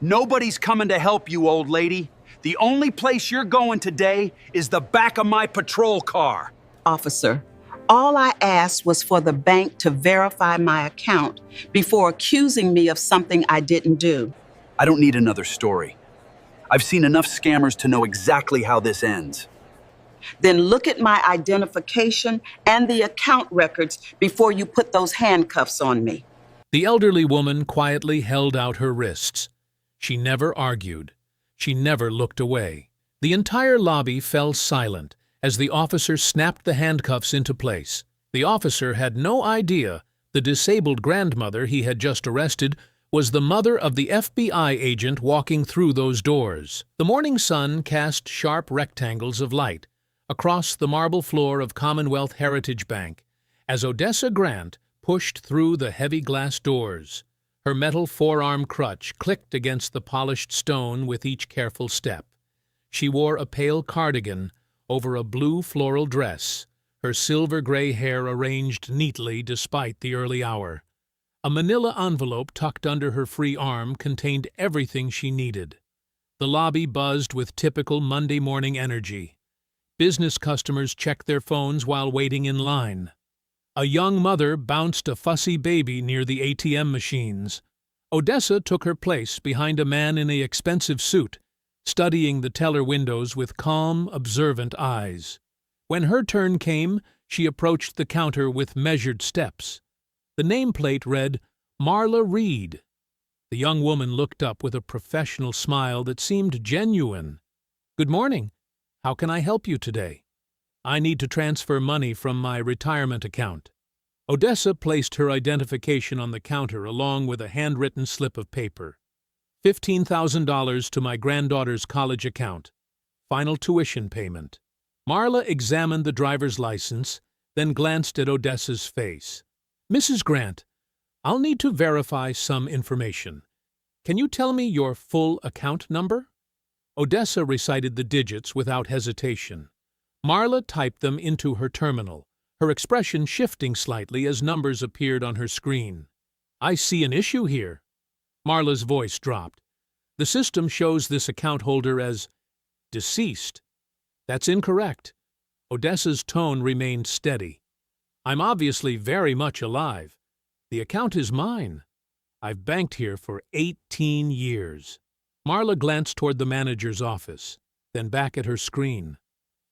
Nobody's coming to help you, old lady. The only place you're going today is the back of my patrol car. Officer, all I asked was for the bank to verify my account before accusing me of something I didn't do. I don't need another story. I've seen enough scammers to know exactly how this ends. Then look at my identification and the account records before you put those handcuffs on me. The elderly woman quietly held out her wrists. She never argued. She never looked away. The entire lobby fell silent as the officer snapped the handcuffs into place. The officer had no idea the disabled grandmother he had just arrested was the mother of the FBI agent walking through those doors. The morning sun cast sharp rectangles of light across the marble floor of Commonwealth Heritage Bank as Odessa Grant pushed through the heavy glass doors. Her metal forearm crutch clicked against the polished stone with each careful step. She wore a pale cardigan over a blue floral dress, her silver-gray hair arranged neatly despite the early hour. A manila envelope tucked under her free arm contained everything she needed. The lobby buzzed with typical Monday morning energy. Business customers checked their phones while waiting in line. A young mother bounced a fussy baby near the ATM machines. Odessa took her place behind a man in an expensive suit, studying the teller windows with calm, observant eyes. When her turn came, she approached the counter with measured steps. The nameplate read, Marla Reed. The young woman looked up with a professional smile that seemed genuine. "Good morning. How can I help you today? I need to transfer money from my retirement account." Odessa placed her identification on the counter along with a handwritten slip of paper. $15,000 to my granddaughter's college account. Final tuition payment. Marla examined the driver's license, then glanced at Odessa's face. "Mrs. Grant, I'll need to verify some information. Can you tell me your full account number?" Odessa recited the digits without hesitation. Marla typed them into her terminal, her expression shifting slightly as numbers appeared on her screen. "I see an issue here." Marla's voice dropped. "The system shows this account holder as deceased." "That's incorrect." Odessa's tone remained steady. "I'm obviously very much alive. The account is mine. I've banked here for 18 years. Marla glanced toward the manager's office, then back at her screen.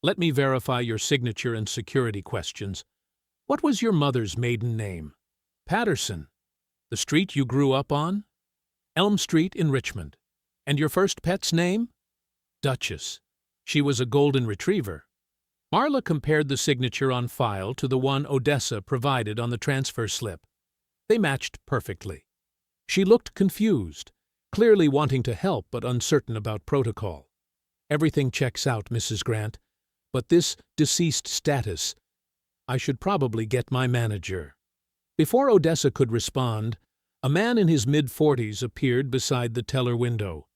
"Let me verify your signature and security questions. What was your mother's maiden name?" "Patterson." "The street you grew up on?" "Elm Street in Richmond." "And your first pet's name?" "Duchess. She was a golden retriever." Marla compared the signature on file to the one Odessa provided on the transfer slip. They matched perfectly. She looked confused, clearly wanting to help but uncertain about protocol. "Everything checks out, Mrs. Grant, but this deceased status, I should probably get my manager." Before Odessa could respond, a man in his mid-40s appeared beside the teller window.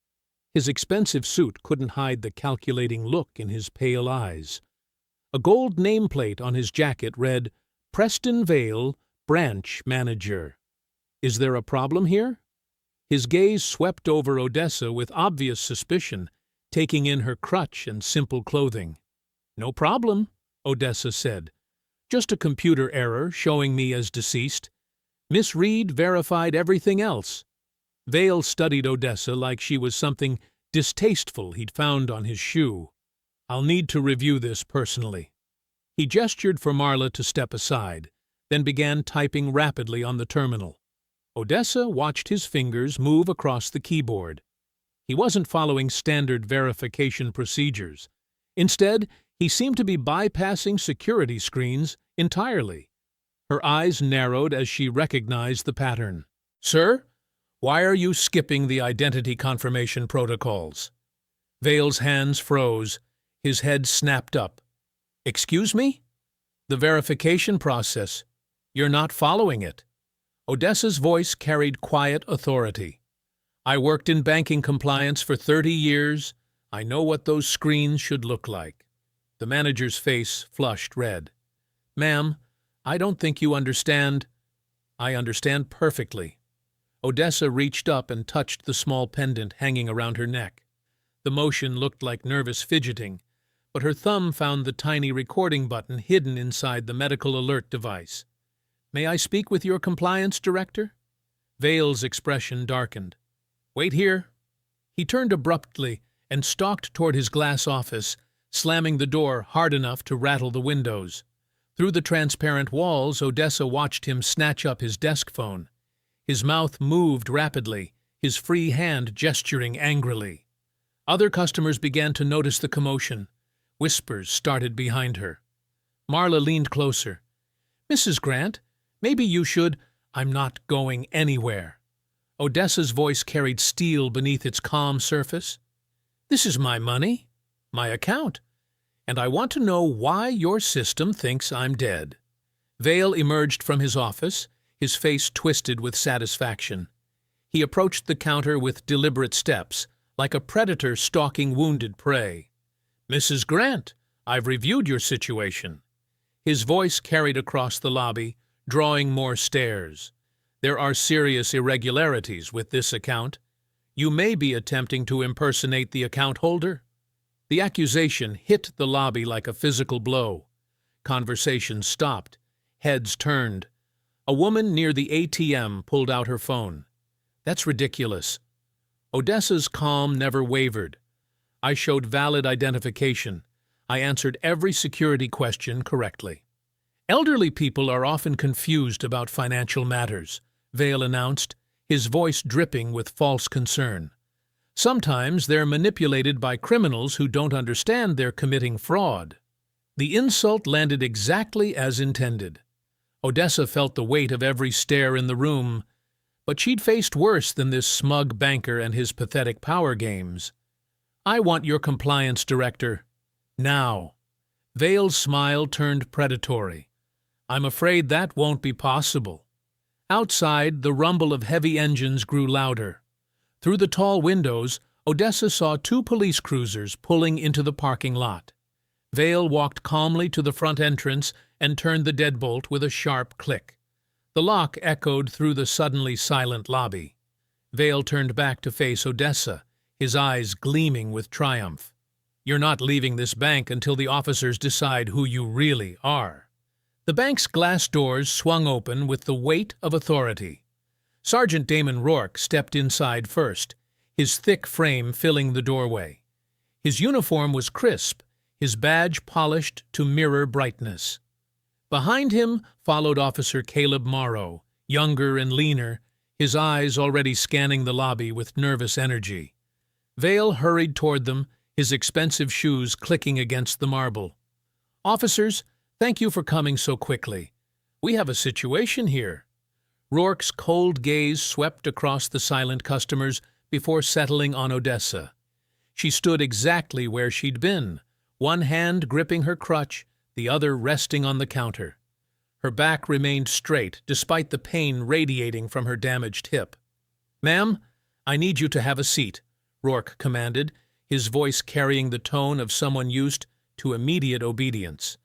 His expensive suit couldn't hide the calculating look in his pale eyes. A gold nameplate on his jacket read, "Preston Vale, Branch Manager." "Is there a problem here?" His gaze swept over Odessa with obvious suspicion, taking in her crutch and simple clothing. "No problem," Odessa said. "Just a computer error showing me as deceased. Miss Reed verified everything else." Vale studied Odessa like she was something distasteful he'd found on his shoe. "I'll need to review this personally." He gestured for Marla to step aside, then began typing rapidly on the terminal. Odessa watched his fingers move across the keyboard. He wasn't following standard verification procedures. Instead, he seemed to be bypassing security screens entirely. Her eyes narrowed as she recognized the pattern. "Sir, why are you skipping the identity confirmation protocols?" Vale's hands froze. His head snapped up. "Excuse me? The verification process. You're not following it." Odessa's voice carried quiet authority. "I worked in banking compliance for 30 years. I know what those screens should look like." The manager's face flushed red. "Ma'am, I don't think you understand." "I understand perfectly. Odessa reached up and touched the small pendant hanging around her neck. The motion looked like nervous fidgeting, but her thumb found the tiny recording button hidden inside the medical alert device. "May I speak with your compliance director?" Vale's expression darkened. "Wait here." He turned abruptly and stalked toward his glass office, slamming the door hard enough to rattle the windows. Through the transparent walls, Odessa watched him snatch up his desk phone. His mouth moved rapidly, his free hand gesturing angrily. Other customers began to notice the commotion. Whispers started behind her. Marla leaned closer. "Mrs. Grant, maybe you should—" "I'm not going anywhere." Odessa's voice carried steel beneath its calm surface. "This is my money, my account, and I want to know why your system thinks I'm dead." Vale emerged from his office, his face twisted with satisfaction. He approached the counter with deliberate steps, like a predator stalking wounded prey. "Mrs. Grant, I've reviewed your situation." His voice carried across the lobby, drawing more stares. "There are serious irregularities with this account. You may be attempting to impersonate the account holder." The accusation hit the lobby like a physical blow. Conversation stopped. Heads turned. A woman near the ATM pulled out her phone. "That's ridiculous." Odessa's calm never wavered. "I showed valid identification. I answered every security question correctly." "Elderly people are often confused about financial matters," Vale announced, his voice dripping with false concern. "Sometimes they're manipulated by criminals who don't understand they're committing fraud." The insult landed exactly as intended. Odessa felt the weight of every stare in the room, but she'd faced worse than this smug banker and his pathetic power games. "I want your compliance director. Now." Vale's smile turned predatory. "I'm afraid that won't be possible." Outside, the rumble of heavy engines grew louder. Through the tall windows, Odessa saw 2 police cruisers pulling into the parking lot. Vale walked calmly to the front entrance and turned the deadbolt with a sharp click. The lock echoed through the suddenly silent lobby. Vale turned back to face Odessa, his eyes gleaming with triumph. "You're not leaving this bank until the officers decide who you really are." The bank's glass doors swung open with the weight of authority. Sergeant Damon Rourke stepped inside first, his thick frame filling the doorway. His uniform was crisp, his badge polished to mirror brightness. Behind him followed Officer Caleb Morrow, younger and leaner, his eyes already scanning the lobby with nervous energy. Vale hurried toward them, his expensive shoes clicking against the marble. "Officers, thank you for coming so quickly. We have a situation here." Rourke's cold gaze swept across the silent customers before settling on Odessa. She stood exactly where she'd been, one hand gripping her crutch, the other resting on the counter. Her back remained straight despite the pain radiating from her damaged hip. "Ma'am, I need you to have a seat," Rourke commanded, his voice carrying the tone of someone used to immediate obedience.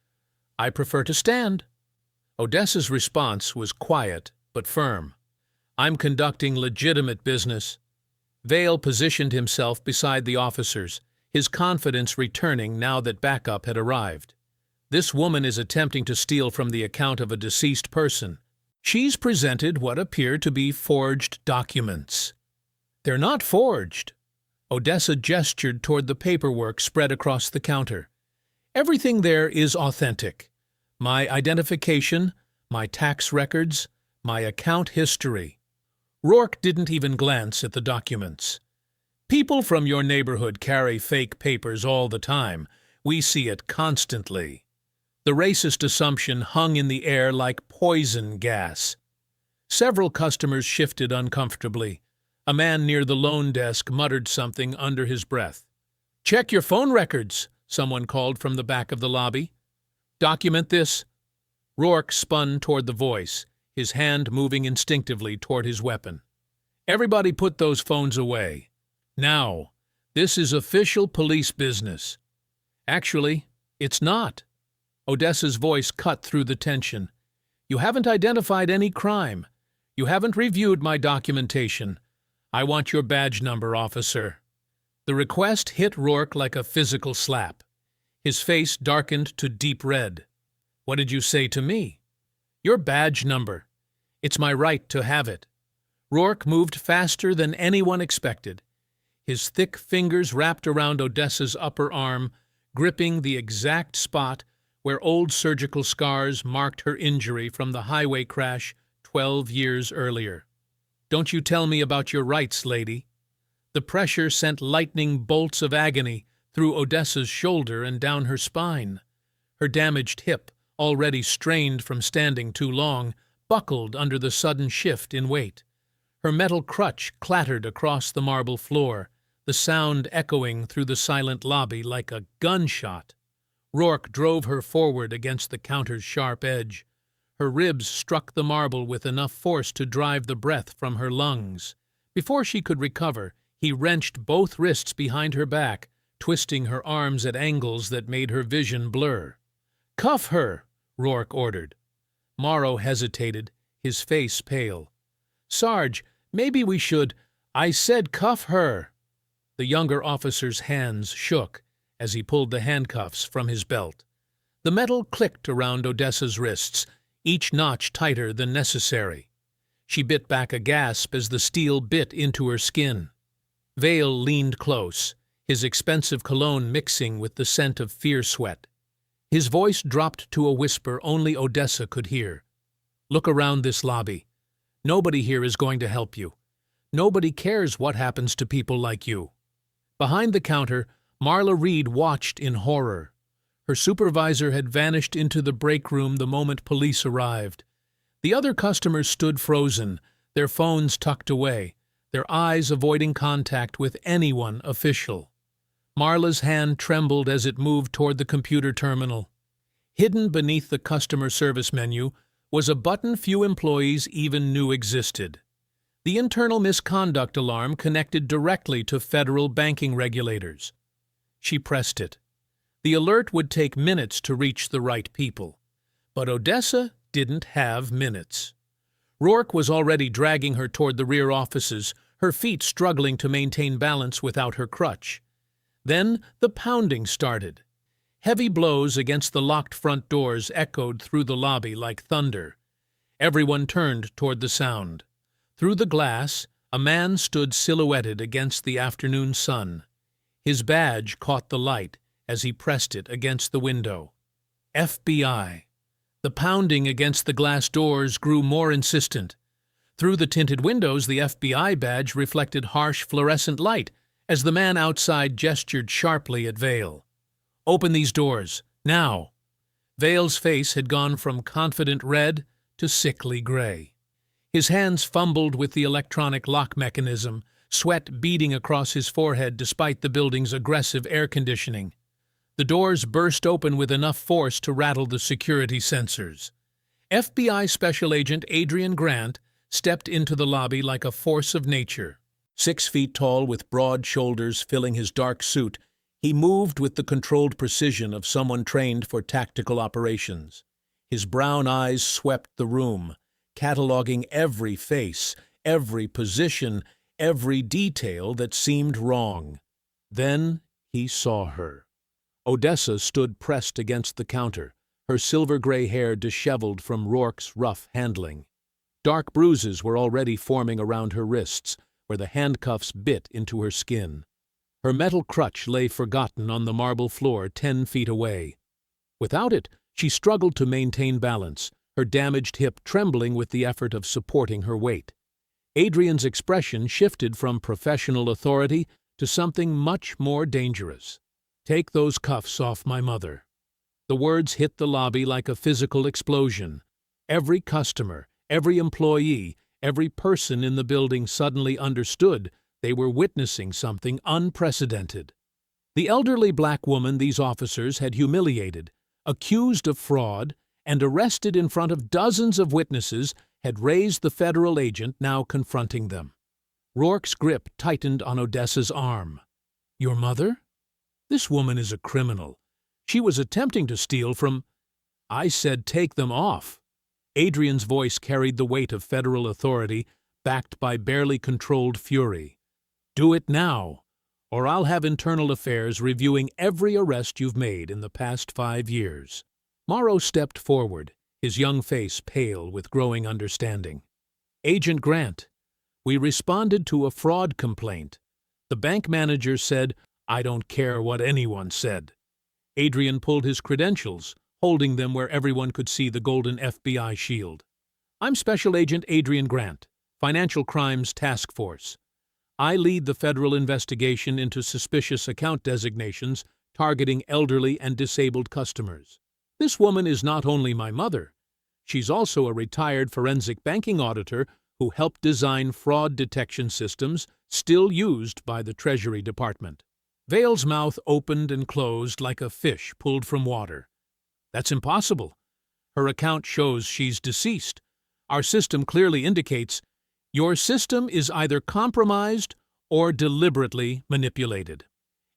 "I prefer to stand." Odessa's response was quiet but firm. "I'm conducting legitimate business." Vale positioned himself beside the officers, his confidence returning now that backup had arrived. "This woman is attempting to steal from the account of a deceased person. She's presented what appear to be forged documents." "They're not forged." Odessa gestured toward the paperwork spread across the counter. "Everything there is authentic. My identification, my tax records, my account history." Rourke didn't even glance at the documents. "People from your neighborhood carry fake papers all the time. We see it constantly." The racist assumption hung in the air like poison gas. Several customers shifted uncomfortably. A man near the loan desk muttered something under his breath. "Check your phone records," someone called from the back of the lobby. "Document this." Rourke spun toward the voice, his hand moving instinctively toward his weapon. "Everybody put those phones away. Now, this is official police business." "Actually, it's not." Odessa's voice cut through the tension. "You haven't identified any crime. You haven't reviewed my documentation. I want your badge number, officer." The request hit Rourke like a physical slap. His face darkened to deep red. "What did you say to me?" "Your badge number. It's my right to have it." Rourke moved faster than anyone expected. His thick fingers wrapped around Odessa's upper arm, gripping the exact spot where old surgical scars marked her injury from the highway crash 12 years earlier. "Don't you tell me about your rights, lady." The pressure sent lightning bolts of agony through Odessa's shoulder and down her spine. Her damaged hip, already strained from standing too long, buckled under the sudden shift in weight. Her metal crutch clattered across the marble floor, the sound echoing through the silent lobby like a gunshot. Rourke drove her forward against the counter's sharp edge. Her ribs struck the marble with enough force to drive the breath from her lungs. Before she could recover, he wrenched both wrists behind her back, twisting her arms at angles that made her vision blur. "Cuff her," Rourke ordered. Morrow hesitated, his face pale. "Sarge, maybe we should—" "I said cuff her." The younger officer's hands shook as he pulled the handcuffs from his belt. The metal clicked around Odessa's wrists, each notch tighter than necessary. She bit back a gasp as the steel bit into her skin. Vale leaned close, his expensive cologne mixing with the scent of fear sweat. His voice dropped to a whisper only Odessa could hear. "Look around this lobby. Nobody here is going to help you. Nobody cares what happens to people like you." Behind the counter, Marla Reed watched in horror. Her supervisor had vanished into the break room the moment police arrived. The other customers stood frozen, their phones tucked away, their eyes avoiding contact with anyone official. Marla's hand trembled as it moved toward the computer terminal. Hidden beneath the customer service menu was a button few employees even knew existed. The internal misconduct alarm connected directly to federal banking regulators. She pressed it. The alert would take minutes to reach the right people. But Odessa didn't have minutes. Rourke was already dragging her toward the rear offices, her feet struggling to maintain balance without her crutch. Then the pounding started. Heavy blows against the locked front doors echoed through the lobby like thunder. Everyone turned toward the sound. Through the glass, a man stood silhouetted against the afternoon sun. His badge caught the light as he pressed it against the window. FBI. The pounding against the glass doors grew more insistent. Through the tinted windows, the FBI badge reflected harsh fluorescent light as the man outside gestured sharply at Vale. "Open these doors, now." Vale's face had gone from confident red to sickly gray. His hands fumbled with the electronic lock mechanism, sweat beading across his forehead despite the building's aggressive air conditioning. The doors burst open with enough force to rattle the security sensors. FBI Special Agent Adrian Grant stepped into the lobby like a force of nature. 6 feet tall with broad shoulders filling his dark suit, he moved with the controlled precision of someone trained for tactical operations. His brown eyes swept the room, cataloging every face, every position, every detail that seemed wrong. Then he saw her. Odessa stood pressed against the counter, her silver-gray hair disheveled from Rourke's rough handling. Dark bruises were already forming around her wrists, where the handcuffs bit into her skin. Her metal crutch lay forgotten on the marble floor 10 feet away. Without it, she struggled to maintain balance, her damaged hip trembling with the effort of supporting her weight. Adrian's expression shifted from professional authority to something much more dangerous. "Take those cuffs off my mother." The words hit the lobby like a physical explosion. Every customer, every employee, every person in the building suddenly understood they were witnessing something unprecedented. The elderly black woman these officers had humiliated, accused of fraud, and arrested in front of dozens of witnesses had raised the federal agent now confronting them. Rourke's grip tightened on Odessa's arm. "Your mother? This woman is a criminal. She was attempting to steal from—" "I said take them off." Adrian's voice carried the weight of federal authority, backed by barely controlled fury. "Do it now, or I'll have internal affairs reviewing every arrest you've made in the past 5 years." Morrow stepped forward, his young face pale with growing understanding. "Agent Grant, we responded to a fraud complaint. The bank manager said, 'I don't care what anyone said.'" Adrian pulled his credentials, holding them where everyone could see the golden FBI shield. "I'm Special Agent Adrian Grant, Financial Crimes Task Force. I lead the federal investigation into suspicious account designations targeting elderly and disabled customers. This woman is not only my mother, she's also a retired forensic banking auditor who helped design fraud detection systems still used by the Treasury Department." Vale's mouth opened and closed like a fish pulled from water. "That's impossible. Her account shows she's deceased. Our system clearly indicates your system is either compromised or deliberately manipulated."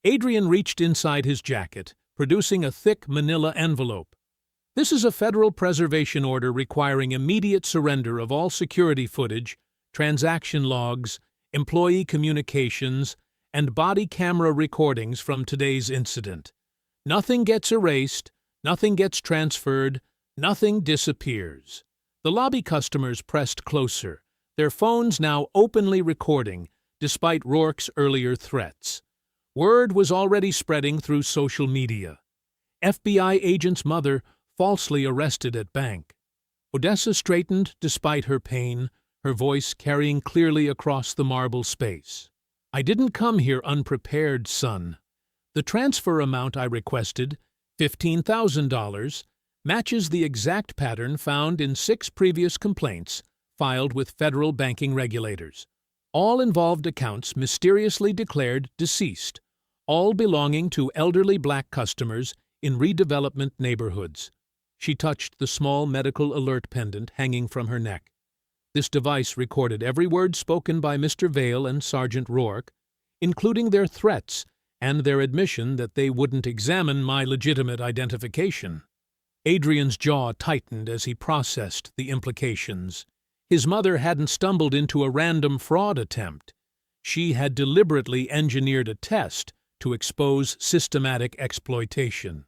Adrian reached inside his jacket, producing a thick manila envelope. "This is a federal preservation order requiring immediate surrender of all security footage, transaction logs, employee communications, and body camera recordings from today's incident. Nothing gets erased, nothing gets transferred, nothing disappears." The lobby customers pressed closer, their phones now openly recording, despite Rourke's earlier threats. Word was already spreading through social media. FBI agent's mother falsely arrested at bank. Odessa straightened despite her pain, her voice carrying clearly across the marble space. "I didn't come here unprepared, son. The transfer amount I requested, $15,000, matches the exact pattern found in 6 previous complaints filed with federal banking regulators. All involved accounts mysteriously declared deceased, all belonging to elderly black customers in redevelopment neighborhoods." She touched the small medical alert pendant hanging from her neck. This device recorded every word spoken by Mr. Vale and Sergeant Rourke, including their threats and their admission that they wouldn't examine my legitimate identification. Adrian's jaw tightened as he processed the implications. His mother hadn't stumbled into a random fraud attempt. She had deliberately engineered a test to expose systematic exploitation.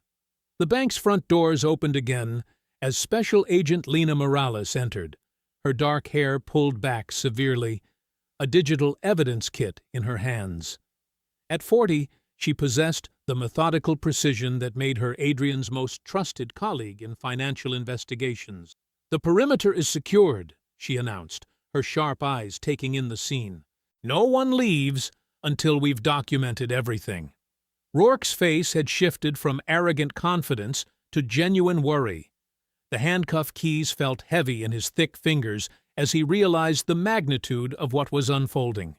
The bank's front doors opened again as Special Agent Lena Morales entered, her dark hair pulled back severely, a digital evidence kit in her hands. At 40, she possessed the methodical precision that made her Adrian's most trusted colleague in financial investigations. "The perimeter is secured," she announced, her sharp eyes taking in the scene. "No one leaves until we've documented everything." Rourke's face had shifted from arrogant confidence to genuine worry. The handcuff keys felt heavy in his thick fingers as he realized the magnitude of what was unfolding.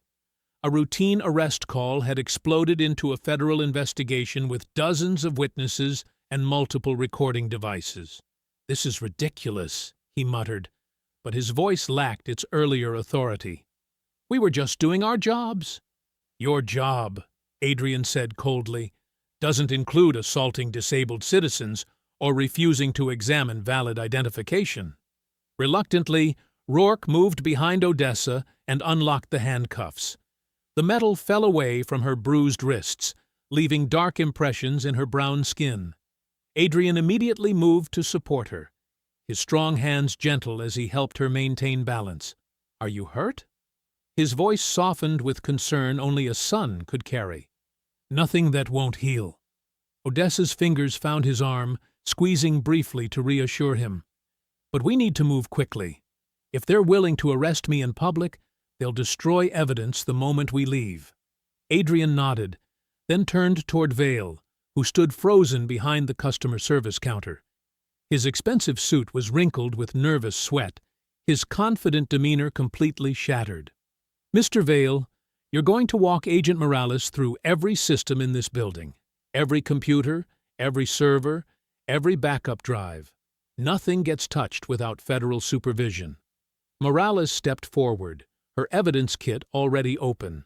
A routine arrest call had exploded into a federal investigation with dozens of witnesses and multiple recording devices. "This is ridiculous," he muttered, but his voice lacked its earlier authority. "We were just doing our jobs." "Your job," Adrian said coldly, "doesn't include assaulting disabled citizens or refusing to examine valid identification." Reluctantly, Rourke moved behind Odessa and unlocked the handcuffs. The metal fell away from her bruised wrists, leaving dark impressions in her brown skin. Adrian immediately moved to support her, his strong hands gentle as he helped her maintain balance. "Are you hurt?" His voice softened with concern only a son could carry. "Nothing that won't heal." Odessa's fingers found his arm, squeezing briefly to reassure him. "But we need to move quickly. If they're willing to arrest me in public, they'll destroy evidence the moment we leave." Adrian nodded, then turned toward Vale, who stood frozen behind the customer service counter. His expensive suit was wrinkled with nervous sweat, his confident demeanor completely shattered. "Mr. Vale, you're going to walk Agent Morales through every system in this building. Every computer, every server, every backup drive. Nothing gets touched without federal supervision." Morales stepped forward, her evidence kit already open.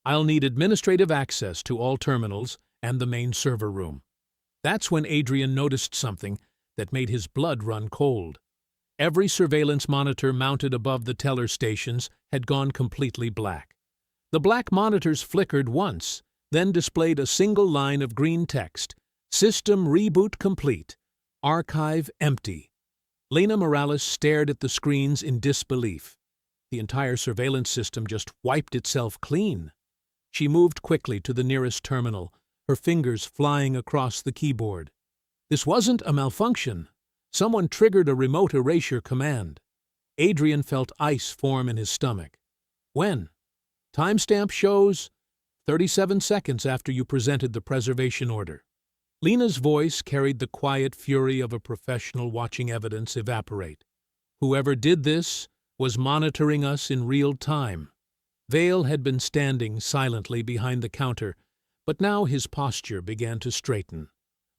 "I'll need administrative access to all terminals and the main server room." That's when Adrian noticed something that made his blood run cold. Every surveillance monitor mounted above the teller stations had gone completely black. The black monitors flickered once, then displayed a single line of green text: "System reboot complete. Archive empty." Lena Morales stared at the screens in disbelief. The entire surveillance system just wiped itself clean. She moved quickly to the nearest terminal, her fingers flying across the keyboard. This wasn't a malfunction. Someone triggered a remote erasure command. Adrian felt ice form in his stomach. When? Timestamp shows 37 seconds after you presented the preservation order. Lena's voice carried the quiet fury of a professional watching evidence evaporate. Whoever did this was monitoring us in real time. Vale had been standing silently behind the counter, but now his posture began to straighten.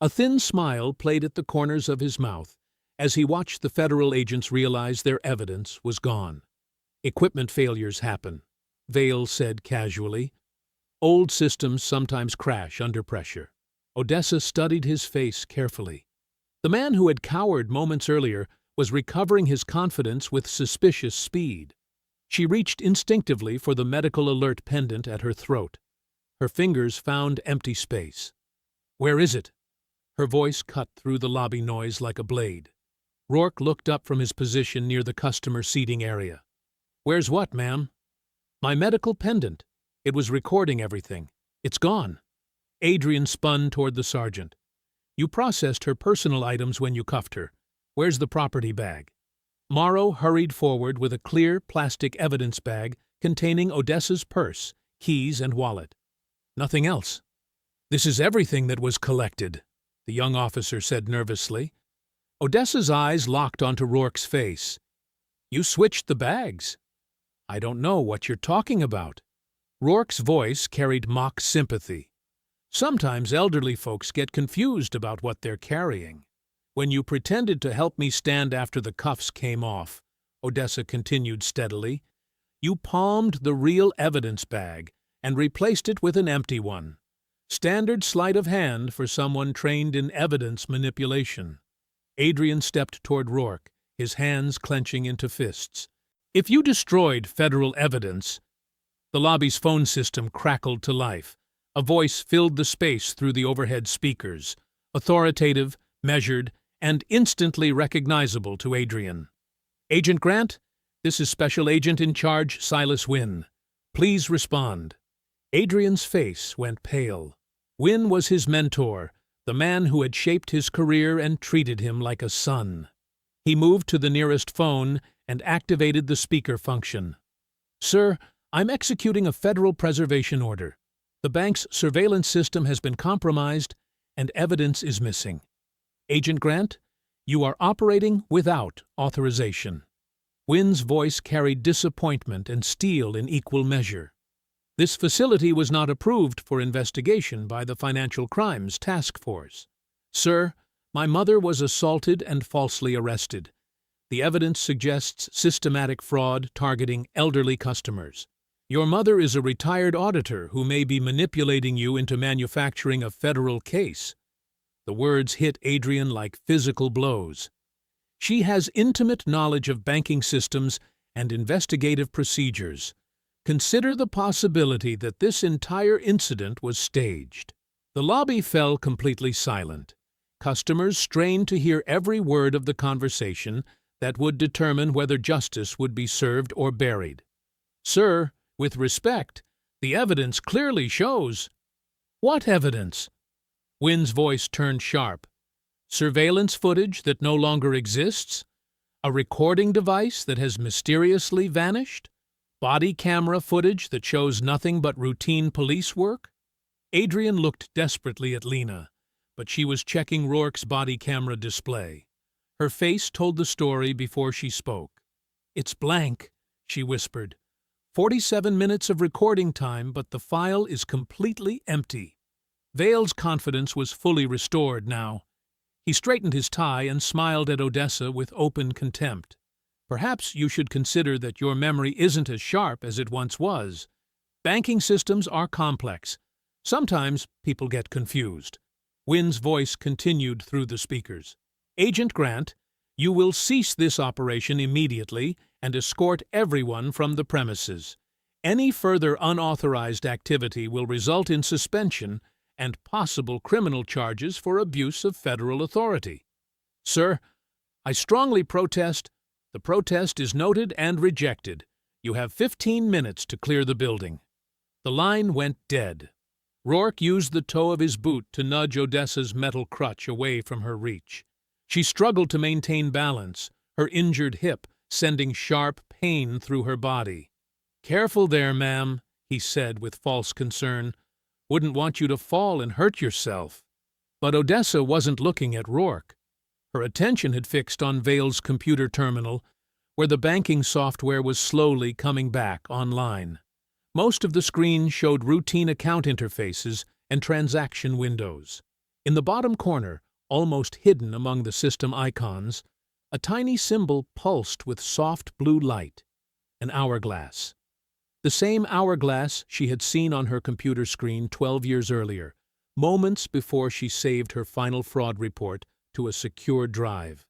A thin smile played at the corners of his mouth as he watched the federal agents realize their evidence was gone. "Equipment failures happen," Vale said casually. "Old systems sometimes crash under pressure." Odessa studied his face carefully. The man who had cowered moments earlier was recovering his confidence with suspicious speed. She reached instinctively for the medical alert pendant at her throat. Her fingers found empty space. "Where is it?" Her voice cut through the lobby noise like a blade. Rourke looked up from his position near the customer seating area. "Where's what, ma'am?" "My medical pendant. It was recording everything. It's gone." Adrian spun toward the sergeant. "You processed her personal items when you cuffed her. Where's the property bag?" Morrow hurried forward with a clear plastic evidence bag containing Odessa's purse, keys, and wallet. "Nothing else." "This is everything that was collected," the young officer said nervously. Odessa's eyes locked onto Rourke's face. "You switched the bags." "I don't know what you're talking about." Rourke's voice carried mock sympathy. "Sometimes elderly folks get confused about what they're carrying. When you pretended to help me stand after the cuffs came off," Odessa continued steadily, "you palmed the real evidence bag and replaced it with an empty one. Standard sleight of hand for someone trained in evidence manipulation." Adrian stepped toward Rourke, his hands clenching into fists. "If you destroyed federal evidence—" The lobby's phone system crackled to life. A voice filled the space through the overhead speakers, authoritative, measured, and instantly recognizable to Adrian. "Agent Grant, this is Special Agent in Charge Silas Wynn. Please respond." Adrian's face went pale. Wynn was his mentor, the man who had shaped his career and treated him like a son. He moved to the nearest phone and activated the speaker function. "Sir, I'm executing a federal preservation order. The bank's surveillance system has been compromised, and evidence is missing. Agent Grant, you are operating without authorization." Wynn's voice carried disappointment and steel in equal measure. "This facility was not approved for investigation by the Financial Crimes Task Force. Sir, my mother was assaulted and falsely arrested. The evidence suggests systematic fraud targeting elderly customers. Your mother is a retired auditor who may be manipulating you into manufacturing a federal case." The words hit Adrian like physical blows. "She has intimate knowledge of banking systems and investigative procedures. Consider the possibility that this entire incident was staged." The lobby fell completely silent. Customers strained to hear every word of the conversation that would determine whether justice would be served or buried. "Sir, with respect, the evidence clearly shows—" "What evidence?" Wynn's voice turned sharp. "Surveillance footage that no longer exists? A recording device that has mysteriously vanished? Body camera footage that shows nothing but routine police work?" Adrian looked desperately at Lena, but she was checking Rourke's body camera display. Her face told the story before she spoke. "It's blank," she whispered. 47 minutes of recording time, but the file is completely empty." Vale's confidence was fully restored now. He straightened his tie and smiled at Odessa with open contempt. "Perhaps you should consider that your memory isn't as sharp as it once was. Banking systems are complex. Sometimes people get confused." Wynn's voice continued through the speakers. "Agent Grant, You will cease this operation immediately and escort everyone from the premises. Any further unauthorized activity will result in suspension and possible criminal charges for abuse of federal authority. Sir, I strongly protest. The protest is noted and rejected. You have 15 minutes to clear the building. The line went dead. Rourke used the toe of his boot to nudge Odessa's metal crutch away from her reach. She struggled to maintain balance, her injured hip sending sharp pain through her body. "Careful there, ma'am," he said with false concern. "Wouldn't want you to fall and hurt yourself." But Odessa wasn't looking at Rourke. Her attention had fixed on Vale's computer terminal, where the banking software was slowly coming back online. Most of the screen showed routine account interfaces and transaction windows. In the bottom corner, almost hidden among the system icons, a tiny symbol pulsed with soft blue light, an hourglass. The same hourglass she had seen on her computer screen 12 years earlier, moments before she saved her final fraud report to a secure drive.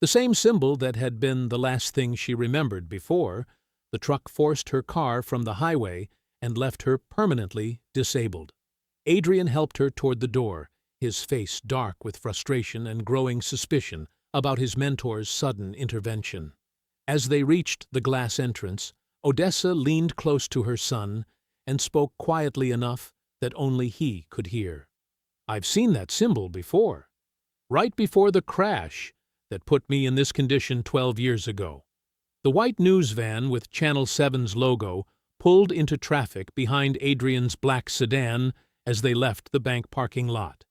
The same symbol that had been the last thing she remembered before the truck forced her car from the highway and left her permanently disabled. Adrian helped her toward the door, his face dark with frustration and growing suspicion about his mentor's sudden intervention. As they reached the glass entrance, Odessa leaned close to her son and spoke quietly enough that only he could hear. "I've seen that symbol before. Right before the crash that put me in this condition 12 years ago." The white news van with Channel 7's logo pulled into traffic behind Adrian's black sedan as they left the bank parking lot.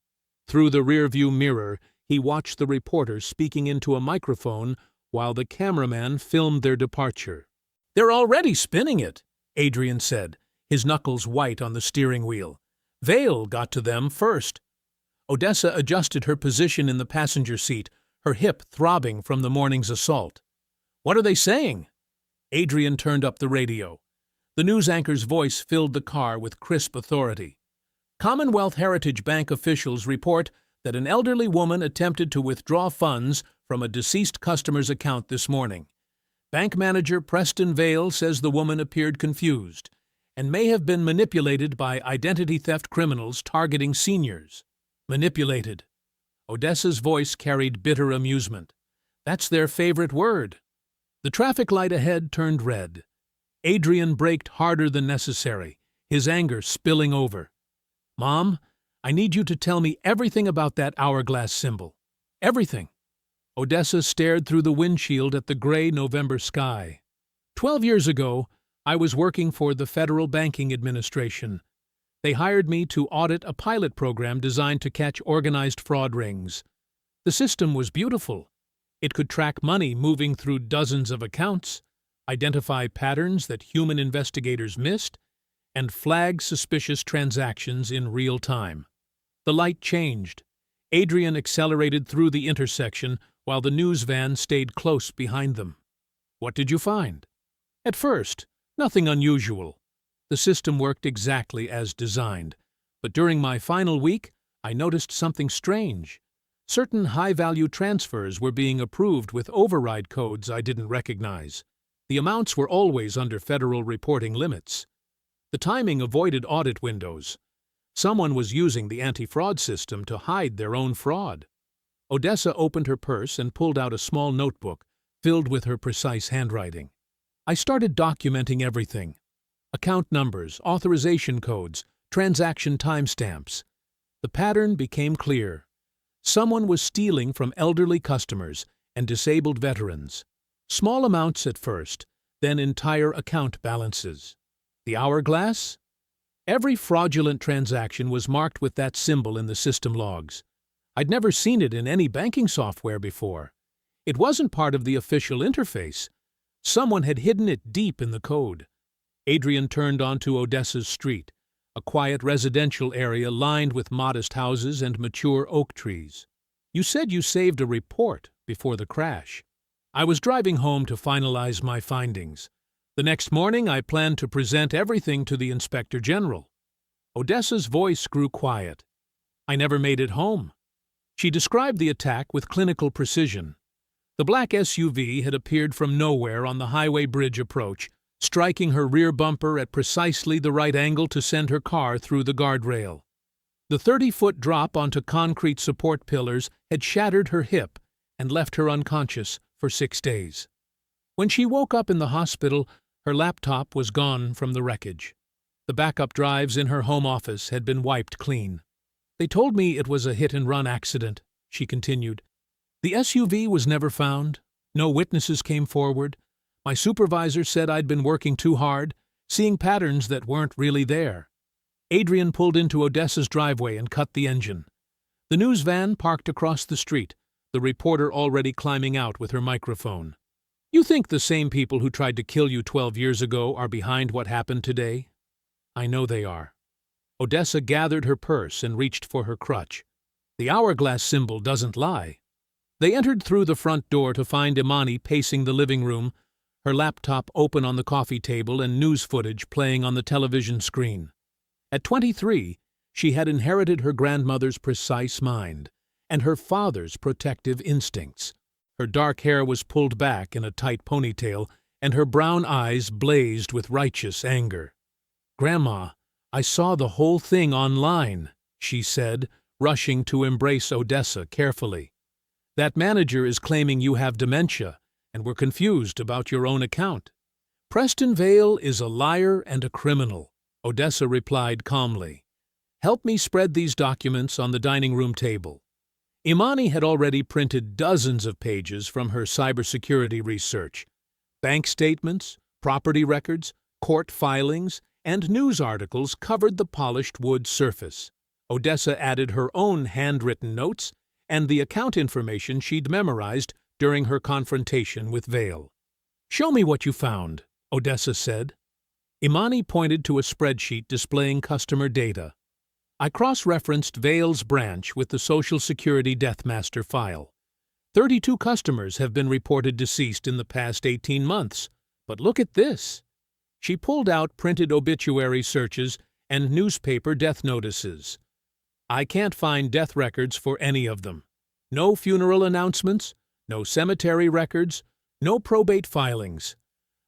Through the rearview mirror, he watched the reporter speaking into a microphone while the cameraman filmed their departure. "They're already spinning it," Adrian said, his knuckles white on the steering wheel. "Vale got to them first." Odessa adjusted her position in the passenger seat, her hip throbbing from the morning's assault. "What are they saying?" Adrian turned up the radio. The news anchor's voice filled the car with crisp authority. "Commonwealth Heritage Bank officials report that an elderly woman attempted to withdraw funds from a deceased customer's account this morning. Bank manager Preston Vale says the woman appeared confused and may have been manipulated by identity theft criminals targeting seniors." Manipulated. Odessa's voice carried bitter amusement. That's their favorite word. The traffic light ahead turned red. Adrian braked harder than necessary, his anger spilling over. "Mom, I need you to tell me everything about that hourglass symbol. Everything." Odessa stared through the windshield at the gray November sky. 12 years ago, I was working for the Federal Banking Administration. They hired me to audit a pilot program designed to catch organized fraud rings. The system was beautiful. It could track money moving through dozens of accounts, identify patterns that human investigators missed, and flag suspicious transactions in real time. The light changed. Adrian accelerated through the intersection while the news van stayed close behind them. "What did you find?" "At first, nothing unusual. The system worked exactly as designed. But during my final week, I noticed something strange. Certain high-value transfers were being approved with override codes I didn't recognize. The amounts were always under federal reporting limits. The timing avoided audit windows. Someone was using the anti-fraud system to hide their own fraud." Odessa opened her purse and pulled out a small notebook filled with her precise handwriting. "I started documenting everything. Account numbers, authorization codes, transaction timestamps. The pattern became clear. Someone was stealing from elderly customers and disabled veterans. Small amounts at first, then entire account balances. The hourglass? Every fraudulent transaction was marked with that symbol in the system logs. I'd never seen it in any banking software before. It wasn't part of the official interface. Someone had hidden it deep in the code." Adrian turned onto Odessa's street, a quiet residential area lined with modest houses and mature oak trees. "You said you saved a report before the crash." "I was driving home to finalize my findings. The next morning I planned to present everything to the Inspector General." Odessa's voice grew quiet. "I never made it home." She described the attack with clinical precision. The black SUV had appeared from nowhere on the highway bridge approach, striking her rear bumper at precisely the right angle to send her car through the guardrail. The 30-foot drop onto concrete support pillars had shattered her hip and left her unconscious for 6 days. When she woke up in the hospital, her laptop was gone from the wreckage. The backup drives in her home office had been wiped clean. They told me it was a hit-and-run accident, she continued. The SUV was never found. No witnesses came forward. My supervisor said I'd been working too hard, seeing patterns that weren't really there. Adrian pulled into Odessa's driveway and cut the engine. The news van parked across the street, the reporter already climbing out with her microphone. You think the same people who tried to kill you 12 years ago are behind what happened today? I know they are. Odessa gathered her purse and reached for her crutch. The hourglass symbol doesn't lie. They entered through the front door to find Imani pacing the living room, her laptop open on the coffee table and news footage playing on the television screen. At 23, she had inherited her grandmother's precise mind and her father's protective instincts. Her dark hair was pulled back in a tight ponytail, and her brown eyes blazed with righteous anger. "Grandma, I saw the whole thing online," she said, rushing to embrace Odessa carefully. "That manager is claiming you have dementia, and we're confused about your own account." "Preston Vale is a liar and a criminal," Odessa replied calmly. "Help me spread these documents on the dining room table." Imani had already printed dozens of pages from her cybersecurity research. Bank statements, property records, court filings, and news articles covered the polished wood surface. Odessa added her own handwritten notes and the account information she'd memorized during her confrontation with Vale. "Show me what you found," Odessa said. Imani pointed to a spreadsheet displaying customer data. "I cross-referenced Vale's branch with the Social Security Deathmaster file. 32 customers have been reported deceased in the past 18 months. But look at this." She pulled out printed obituary searches and newspaper death notices. "I can't find death records for any of them. No funeral announcements, no cemetery records, no probate filings.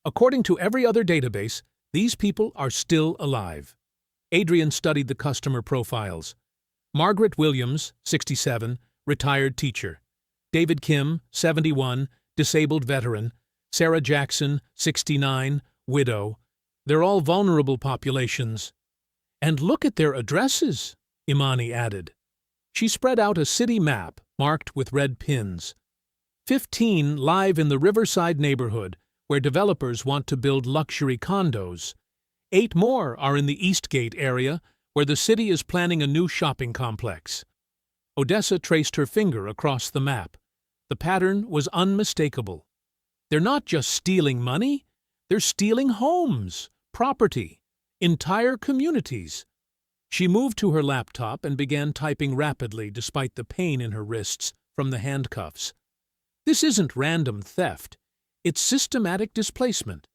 According to every other database, these people are still alive." Adrian studied the customer profiles. Margaret Williams, 67, retired teacher. David Kim, 71, disabled veteran. Sarah Jackson, 69, widow. They're all vulnerable populations. "And look at their addresses," Imani added. She spread out a city map marked with red pins. 15 live in the Riverside neighborhood, where developers want to build luxury condos. 8 more are in the Eastgate area, where the city is planning a new shopping complex. Odessa traced her finger across the map. The pattern was unmistakable. They're not just stealing money, they're stealing homes, property, entire communities. She moved to her laptop and began typing rapidly despite the pain in her wrists from the handcuffs. This isn't random theft. It's systematic displacement.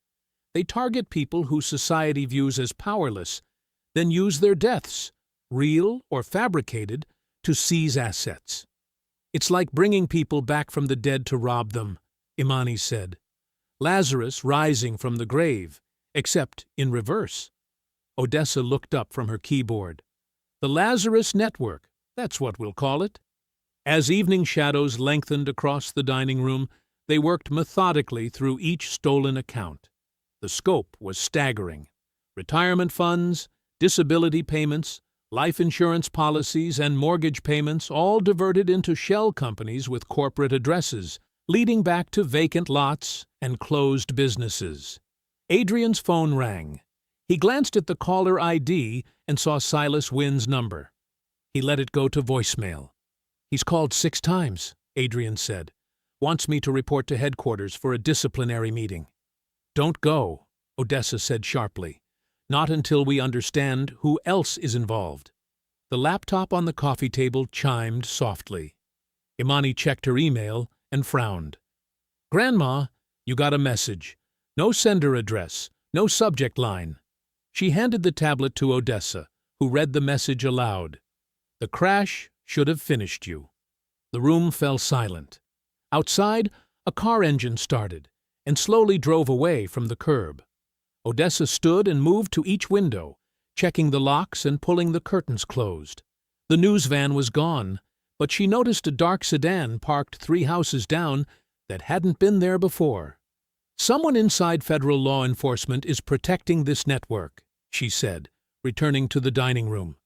They target people who society views as powerless, then use their deaths, real or fabricated, to seize assets. "It's like bringing people back from the dead to rob them," Imani said. "Lazarus rising from the grave, except in reverse." Odessa looked up from her keyboard. "The Lazarus Network, that's what we'll call it." As evening shadows lengthened across the dining room, they worked methodically through each stolen account. The scope was staggering. Retirement funds, disability payments, life insurance policies, and mortgage payments all diverted into shell companies with corporate addresses, leading back to vacant lots and closed businesses. Adrian's phone rang. He glanced at the caller ID and saw Silas Wynn's number. He let it go to voicemail. "He's called 6 times, Adrian said. "Wants me to report to headquarters for a disciplinary meeting." "Don't go," Odessa said sharply. "Not until we understand who else is involved." The laptop on the coffee table chimed softly. Imani checked her email and frowned. "Grandma, you got a message. No sender address, no subject line." She handed the tablet to Odessa, who read the message aloud. "The crash should have finished you." The room fell silent. Outside, A car engine started and slowly drove away from the curb. Odessa stood and moved to each window, checking the locks and pulling the curtains closed. The news van was gone, but she noticed a dark sedan parked 3 houses down that hadn't been there before. "Someone inside federal law enforcement is protecting this network," she said, returning to the dining room.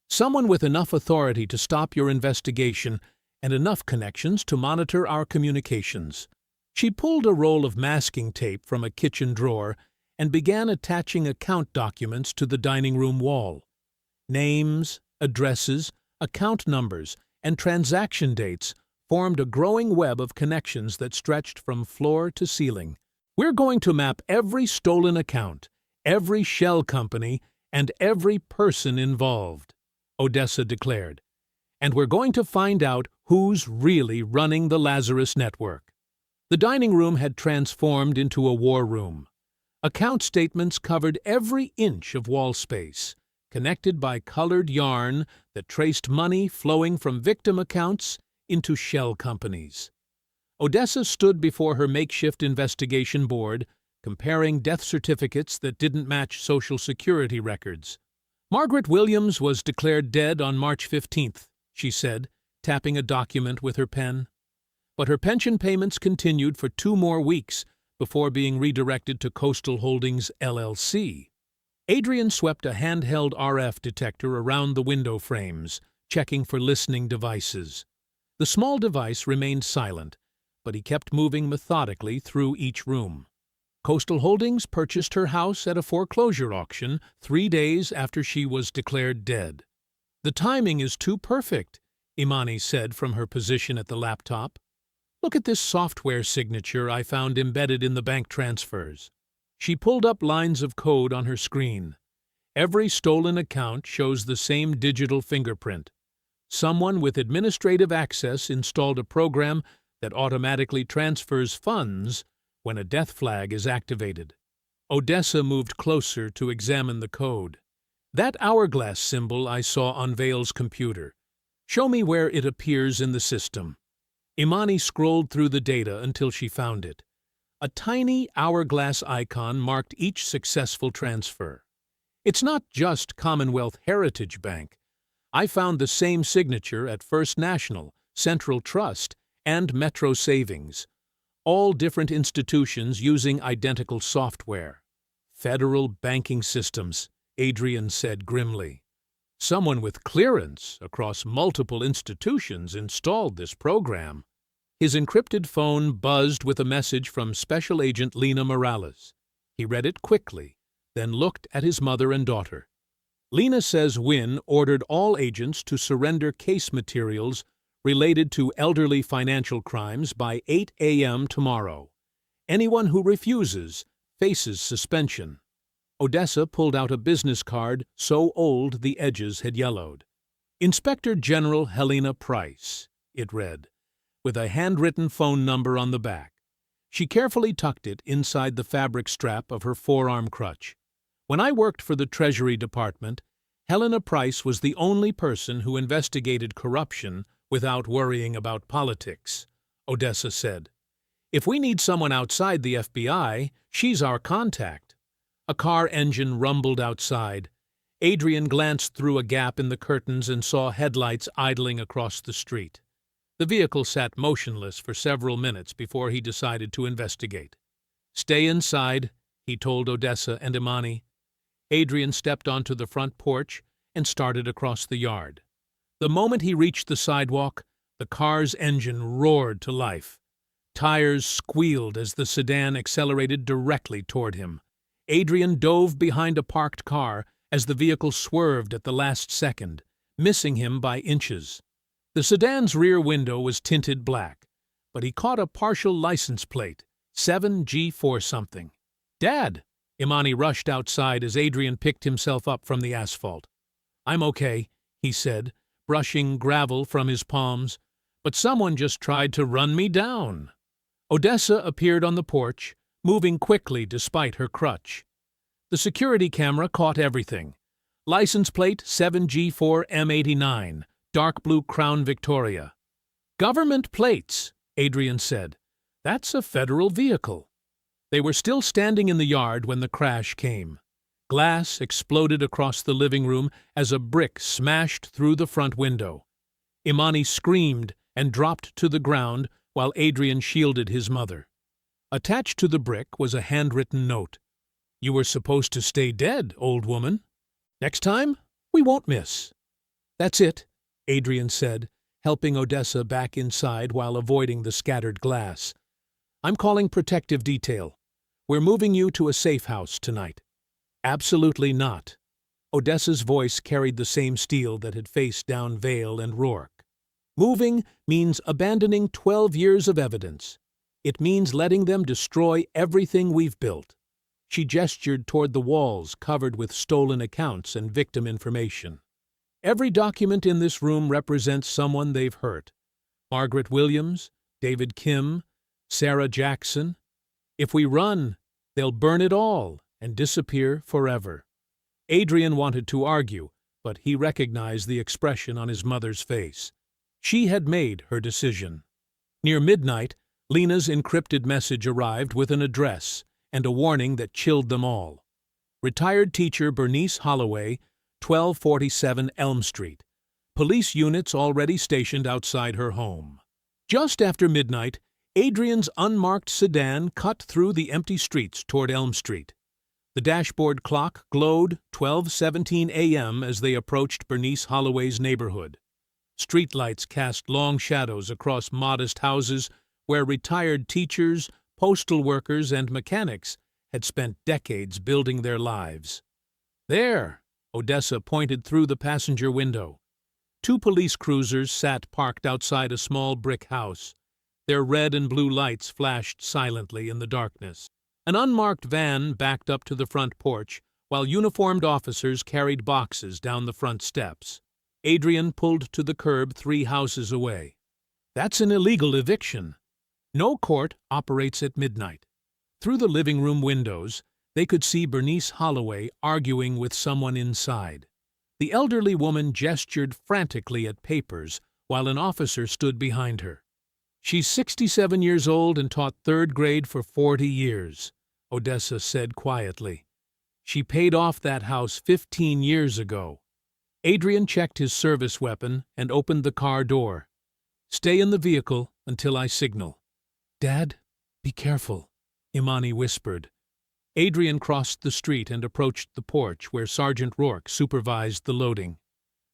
"Someone with enough authority to stop your investigation and enough connections to monitor our communications." She pulled a roll of masking tape from a kitchen drawer and began attaching account documents to the dining room wall. Names, addresses, account numbers, and transaction dates formed a growing web of connections that stretched from floor to ceiling. "We're going to map every stolen account, every shell company, and every person involved," Odessa declared. "And we're going to find out who's really running the Lazarus Network." The dining room had transformed into a war room. Account statements covered every inch of wall space, connected by colored yarn that traced money flowing from victim accounts into shell companies. Odessa stood before her makeshift investigation board, comparing death certificates that didn't match Social Security records. "Margaret Williams was declared dead on March 15th, she said, tapping a document with her pen. But her pension payments continued for 2 more weeks before being redirected to Coastal Holdings, LLC. Adrian swept a handheld RF detector around the window frames, checking for listening devices. The small device remained silent, but he kept moving methodically through each room. Coastal Holdings purchased her house at a foreclosure auction 3 days after she was declared dead. "The timing is too perfect," Imani said from her position at the laptop. "Look at this software signature I found embedded in the bank transfers." She pulled up lines of code on her screen. Every stolen account shows the same digital fingerprint. Someone with administrative access installed a program that automatically transfers funds when a death flag is activated. Odessa moved closer to examine the code. "That hourglass symbol I saw on Vale's computer. Show me where it appears in the system." Imani scrolled through the data until she found it. A tiny hourglass icon marked each successful transfer. "It's not just Commonwealth Heritage Bank. I found the same signature at First National, Central Trust, and Metro Savings. All different institutions using identical software." "Federal banking systems," Adrian said grimly. "Someone with clearance across multiple institutions installed this program." His encrypted phone buzzed with a message from Special Agent Lena Morales. He read it quickly, then looked at his mother and daughter. "Lena says Wynne ordered all agents to surrender case materials related to elderly financial crimes by 8 a.m. tomorrow. Anyone who refuses faces suspension." Odessa pulled out a business card so old the edges had yellowed. "Inspector General Helena Price," it read, with a handwritten phone number on the back. She carefully tucked it inside the fabric strap of her forearm crutch. "When I worked for the Treasury Department, Helena Price was the only person who investigated corruption without worrying about politics," Odessa said. "If we need someone outside the FBI, she's our contact." A car engine rumbled outside. Adrian glanced through a gap in the curtains and saw headlights idling across the street. The vehicle sat motionless for several minutes before he decided to investigate. "Stay inside," he told Odessa and Imani. Adrian stepped onto the front porch and started across the yard. The moment he reached the sidewalk, the car's engine roared to life. Tires squealed as the sedan accelerated directly toward him. Adrian dove behind a parked car as the vehicle swerved at the last second, missing him by inches. The sedan's rear window was tinted black, but he caught a partial license plate, 7G4-something. "Dad!" Imani rushed outside as Adrian picked himself up from the asphalt. "I'm okay," he said, brushing gravel from his palms, "but someone just tried to run me down." Odessa appeared on the porch, moving quickly despite her crutch. The security camera caught everything. License plate 7G4M89, dark blue Crown Victoria. "Government plates," Adrian said. That's a federal vehicle. They were still standing in the yard when the crash came. Glass exploded across the living room as a brick smashed through the front window. Imani screamed and dropped to the ground while Adrian shielded his mother. Attached to the brick was a handwritten note. "You were supposed to stay dead, old woman. Next time, we won't miss." "That's it," Adrian said, helping Odessa back inside while avoiding the scattered glass. "I'm calling protective detail. We're moving you to a safe house tonight." "Absolutely not." Odessa's voice carried the same steel that had faced down Vale and Rourke. "Moving means abandoning 12 years of evidence. It means letting them destroy everything we've built." She gestured toward the walls covered with stolen accounts and victim information. "Every document in this room represents someone they've hurt. Margaret Williams, David Kim, Sarah Jackson. If we run, they'll burn it all and disappear forever." Adrian wanted to argue, but he recognized the expression on his mother's face. She had made her decision. Near midnight, Lena's encrypted message arrived with an address and a warning that chilled them all. Retired teacher Bernice Holloway, 1247 Elm Street. Police units already stationed outside her home. Just after midnight, Adrian's unmarked sedan cut through the empty streets toward Elm Street. The dashboard clock glowed 12:17 a.m. as they approached Bernice Holloway's neighborhood. Streetlights cast long shadows across modest houses where retired teachers, postal workers, and mechanics had spent decades building their lives. "There," Odessa pointed through the passenger window. 2 police cruisers sat parked outside a small brick house. Their red and blue lights flashed silently in the darkness. An unmarked van backed up to the front porch, while uniformed officers carried boxes down the front steps. Adrian pulled to the curb 3 houses away. "That's an illegal eviction. No court operates at midnight." Through the living room windows, they could see Bernice Holloway arguing with someone inside. The elderly woman gestured frantically at papers while an officer stood behind her. "She's 67 years old and taught 3rd grade for 40 years, Odessa said quietly. "She paid off that house 15 years ago." Adrian checked his service weapon and opened the car door. "Stay in the vehicle until I signal." "Dad, be careful," Imani whispered. Adrian crossed the street and approached the porch where Sergeant Rourke supervised the loading.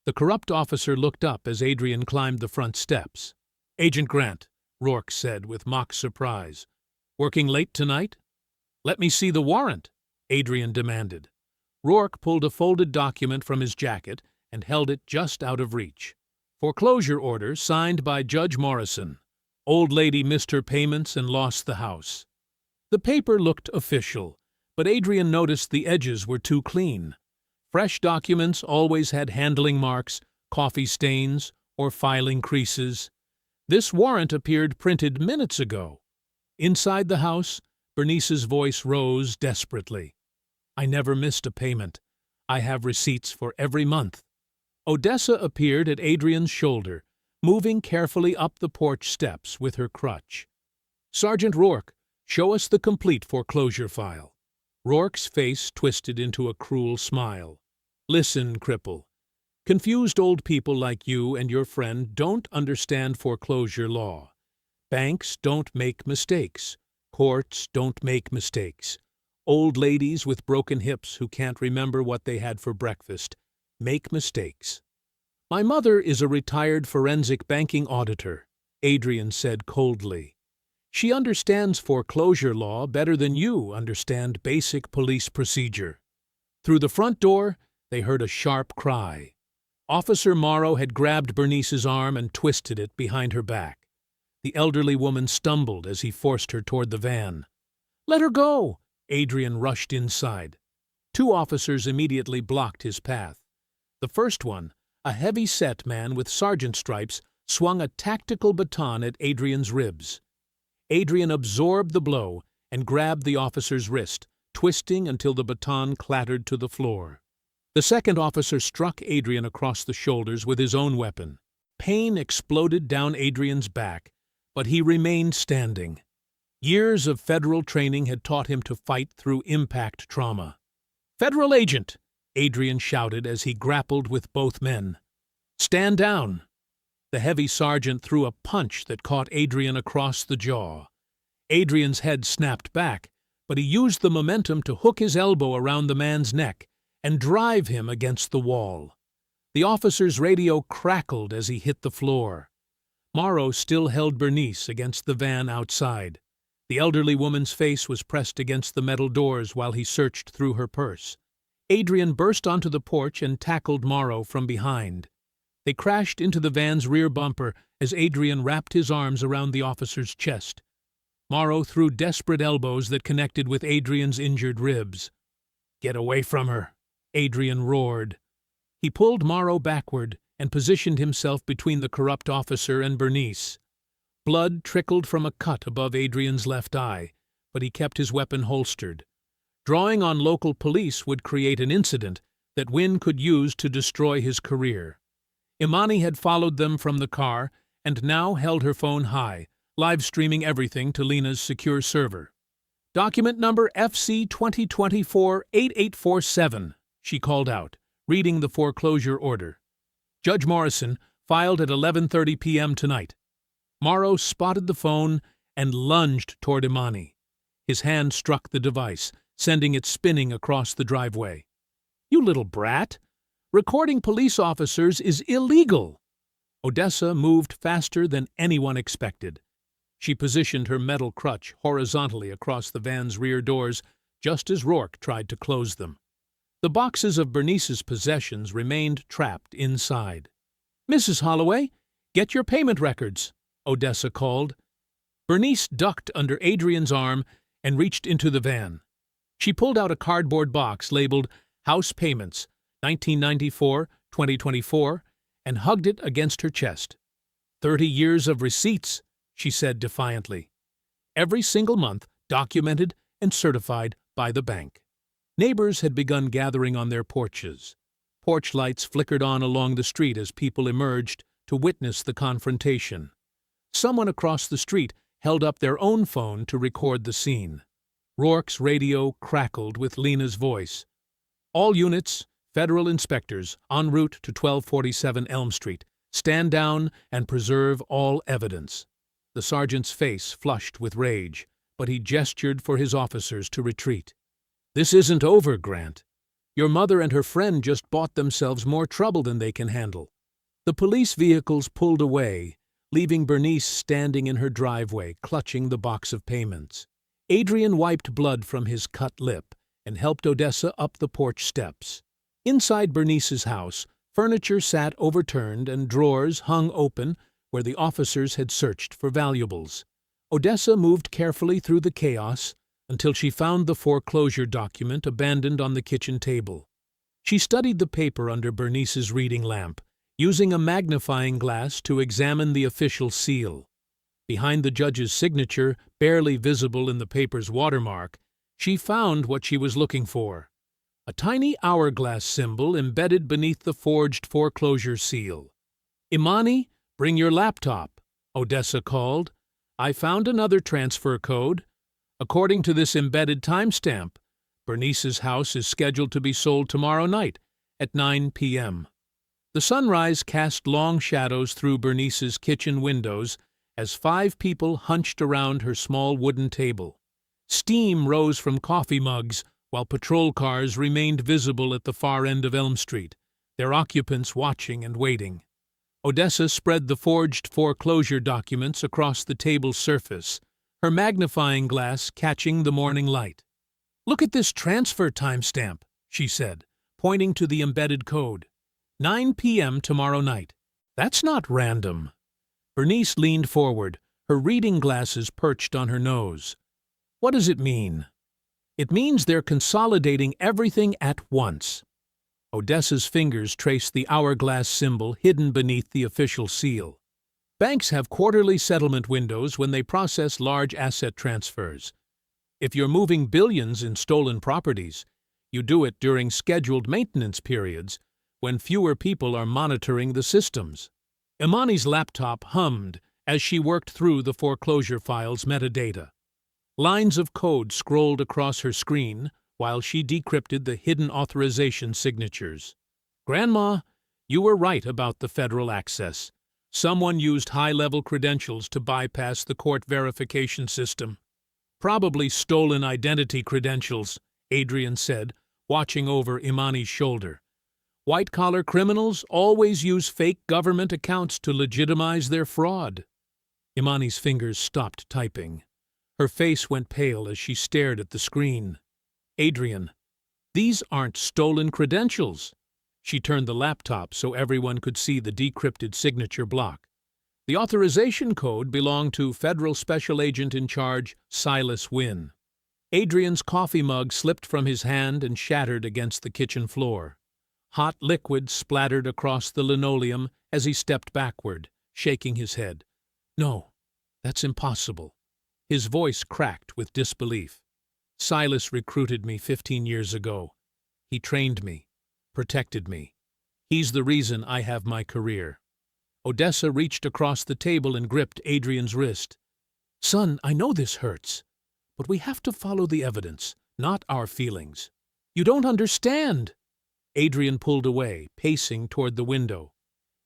The corrupt officer looked up as Adrian climbed the front steps. "Agent Grant," Rourke said with mock surprise. "Working late tonight?" "Let me see the warrant," Adrian demanded. Rourke pulled a folded document from his jacket and held it just out of reach. "Foreclosure order signed by Judge Morrison. Old lady missed her payments and lost the house." The paper looked official, but Adrian noticed the edges were too clean. Fresh documents always had handling marks, coffee stains, or filing creases. This warrant appeared printed minutes ago. Inside the house, Bernice's voice rose desperately. "I never missed a payment. I have receipts for every month." Odessa appeared at Adrian's shoulder, moving carefully up the porch steps with her crutch. "Sergeant Rourke, show us the complete foreclosure file." Rourke's face twisted into a cruel smile. "Listen, cripple. Confused old people like you and your friend don't understand foreclosure law. Banks don't make mistakes. Courts don't make mistakes. Old ladies with broken hips who can't remember what they had for breakfast make mistakes." "My mother is a retired forensic banking auditor," Adrian said coldly. "She understands foreclosure law better than you understand basic police procedure." Through the front door, they heard a sharp cry. Officer Morrow had grabbed Bernice's arm and twisted it behind her back. The elderly woman stumbled as he forced her toward the van. "Let her go!" Adrian rushed inside. 2 officers immediately blocked his path. The first one, a heavy-set man with sergeant stripes, swung a tactical baton at Adrian's ribs. Adrian absorbed the blow and grabbed the officer's wrist, twisting until the baton clattered to the floor. The second officer struck Adrian across the shoulders with his own weapon. Pain exploded down Adrian's back, but he remained standing. Years of federal training had taught him to fight through impact trauma. "Federal agent!" Adrian shouted as he grappled with both men. "Stand down!" The heavy sergeant threw a punch that caught Adrian across the jaw. Adrian's head snapped back, but he used the momentum to hook his elbow around the man's neck and drive him against the wall. The officer's radio crackled as he hit the floor. Morrow still held Bernice against the van outside. The elderly woman's face was pressed against the metal doors while he searched through her purse. Adrian burst onto the porch and tackled Morrow from behind. They crashed into the van's rear bumper as Adrian wrapped his arms around the officer's chest. Morrow threw desperate elbows that connected with Adrian's injured ribs. "Get away from her!" Adrian roared. He pulled Morrow backward and positioned himself between the corrupt officer and Bernice. Blood trickled from a cut above Adrian's left eye, but he kept his weapon holstered. Drawing on local police would create an incident that Wynne could use to destroy his career. Imani had followed them from the car and now held her phone high, live-streaming everything to Lena's secure server. "Document number FC 2024-8847, she called out, reading the foreclosure order. "Judge Morrison, filed at 11:30 p.m. tonight." Morrow spotted the phone and lunged toward Imani. His hand struck the device, sending it spinning across the driveway. "You little brat! Recording police officers is illegal!" Odessa moved faster than anyone expected. She positioned her metal crutch horizontally across the van's rear doors just as Rourke tried to close them. The boxes of Bernice's possessions remained trapped inside. "Mrs. Holloway, get your payment records," Odessa called. Bernice ducked under Adrian's arm and reached into the van. She pulled out a cardboard box labeled House Payments, 1994-2024, and hugged it against her chest. 30 years of receipts," she said defiantly. "Every single month, documented and certified by the bank." Neighbors had begun gathering on their porches. Porch lights flickered on along the street as people emerged to witness the confrontation. Someone across the street held up their own phone to record the scene. Rourke's radio crackled with Lena's voice. "All units, federal inspectors, en route to 1247 Elm Street. Stand down and preserve all evidence." The sergeant's face flushed with rage, but he gestured for his officers to retreat. "This isn't over, Grant. Your mother and her friend just bought themselves more trouble than they can handle." The police vehicles pulled away, leaving Bernice standing in her driveway, clutching the box of payments. Adrian wiped blood from his cut lip and helped Odessa up the porch steps. Inside Bernice's house, furniture sat overturned and drawers hung open where the officers had searched for valuables. Odessa moved carefully through the chaos until she found the foreclosure document abandoned on the kitchen table. She studied the paper under Bernice's reading lamp, using a magnifying glass to examine the official seal. Behind the judge's signature, barely visible in the paper's watermark, she found what she was looking for: a tiny hourglass symbol embedded beneath the forged foreclosure seal. "Imani, bring your laptop," Odessa called. "I found another transfer code. According to this embedded timestamp, Bernice's house is scheduled to be sold tomorrow night at 9 p.m. The sunrise cast long shadows through Bernice's kitchen windows as 5 people hunched around her small wooden table. Steam rose from coffee mugs while patrol cars remained visible at the far end of Elm Street, their occupants watching and waiting. Odessa spread the forged foreclosure documents across the table's surface, her magnifying glass catching the morning light. "Look at this transfer timestamp," she said, pointing to the embedded code. 9 p.m. tomorrow night. That's not random. Bernice leaned forward, her reading glasses perched on her nose. "What does it mean?" "It means they're consolidating everything at once." Odessa's fingers traced the hourglass symbol hidden beneath the official seal. Banks have quarterly settlement windows when they process large asset transfers. If you're moving billions in stolen properties, you do it during scheduled maintenance periods when fewer people are monitoring the systems. Imani's laptop hummed as she worked through the foreclosure file's metadata. Lines of code scrolled across her screen while she decrypted the hidden authorization signatures. Grandma, you were right about the federal access. Someone used high-level credentials to bypass the court verification system. Probably stolen identity credentials, Adrian said, watching over Imani's shoulder. White-collar criminals always use fake government accounts to legitimize their fraud. Imani's fingers stopped typing. Her face went pale as she stared at the screen. Adrian, these aren't stolen credentials. She turned the laptop so everyone could see the decrypted signature block. The authorization code belonged to Federal Special Agent in Charge Silas Wynn. Adrian's coffee mug slipped from his hand and shattered against the kitchen floor. Hot liquid splattered across the linoleum as he stepped backward, shaking his head. No, that's impossible. His voice cracked with disbelief. Silas recruited me 15 years ago. He trained me, protected me. He's the reason I have my career. Odessa reached across the table and gripped Adrian's wrist. Son, I know this hurts, but we have to follow the evidence, not our feelings. You don't understand. Adrian pulled away, pacing toward the window.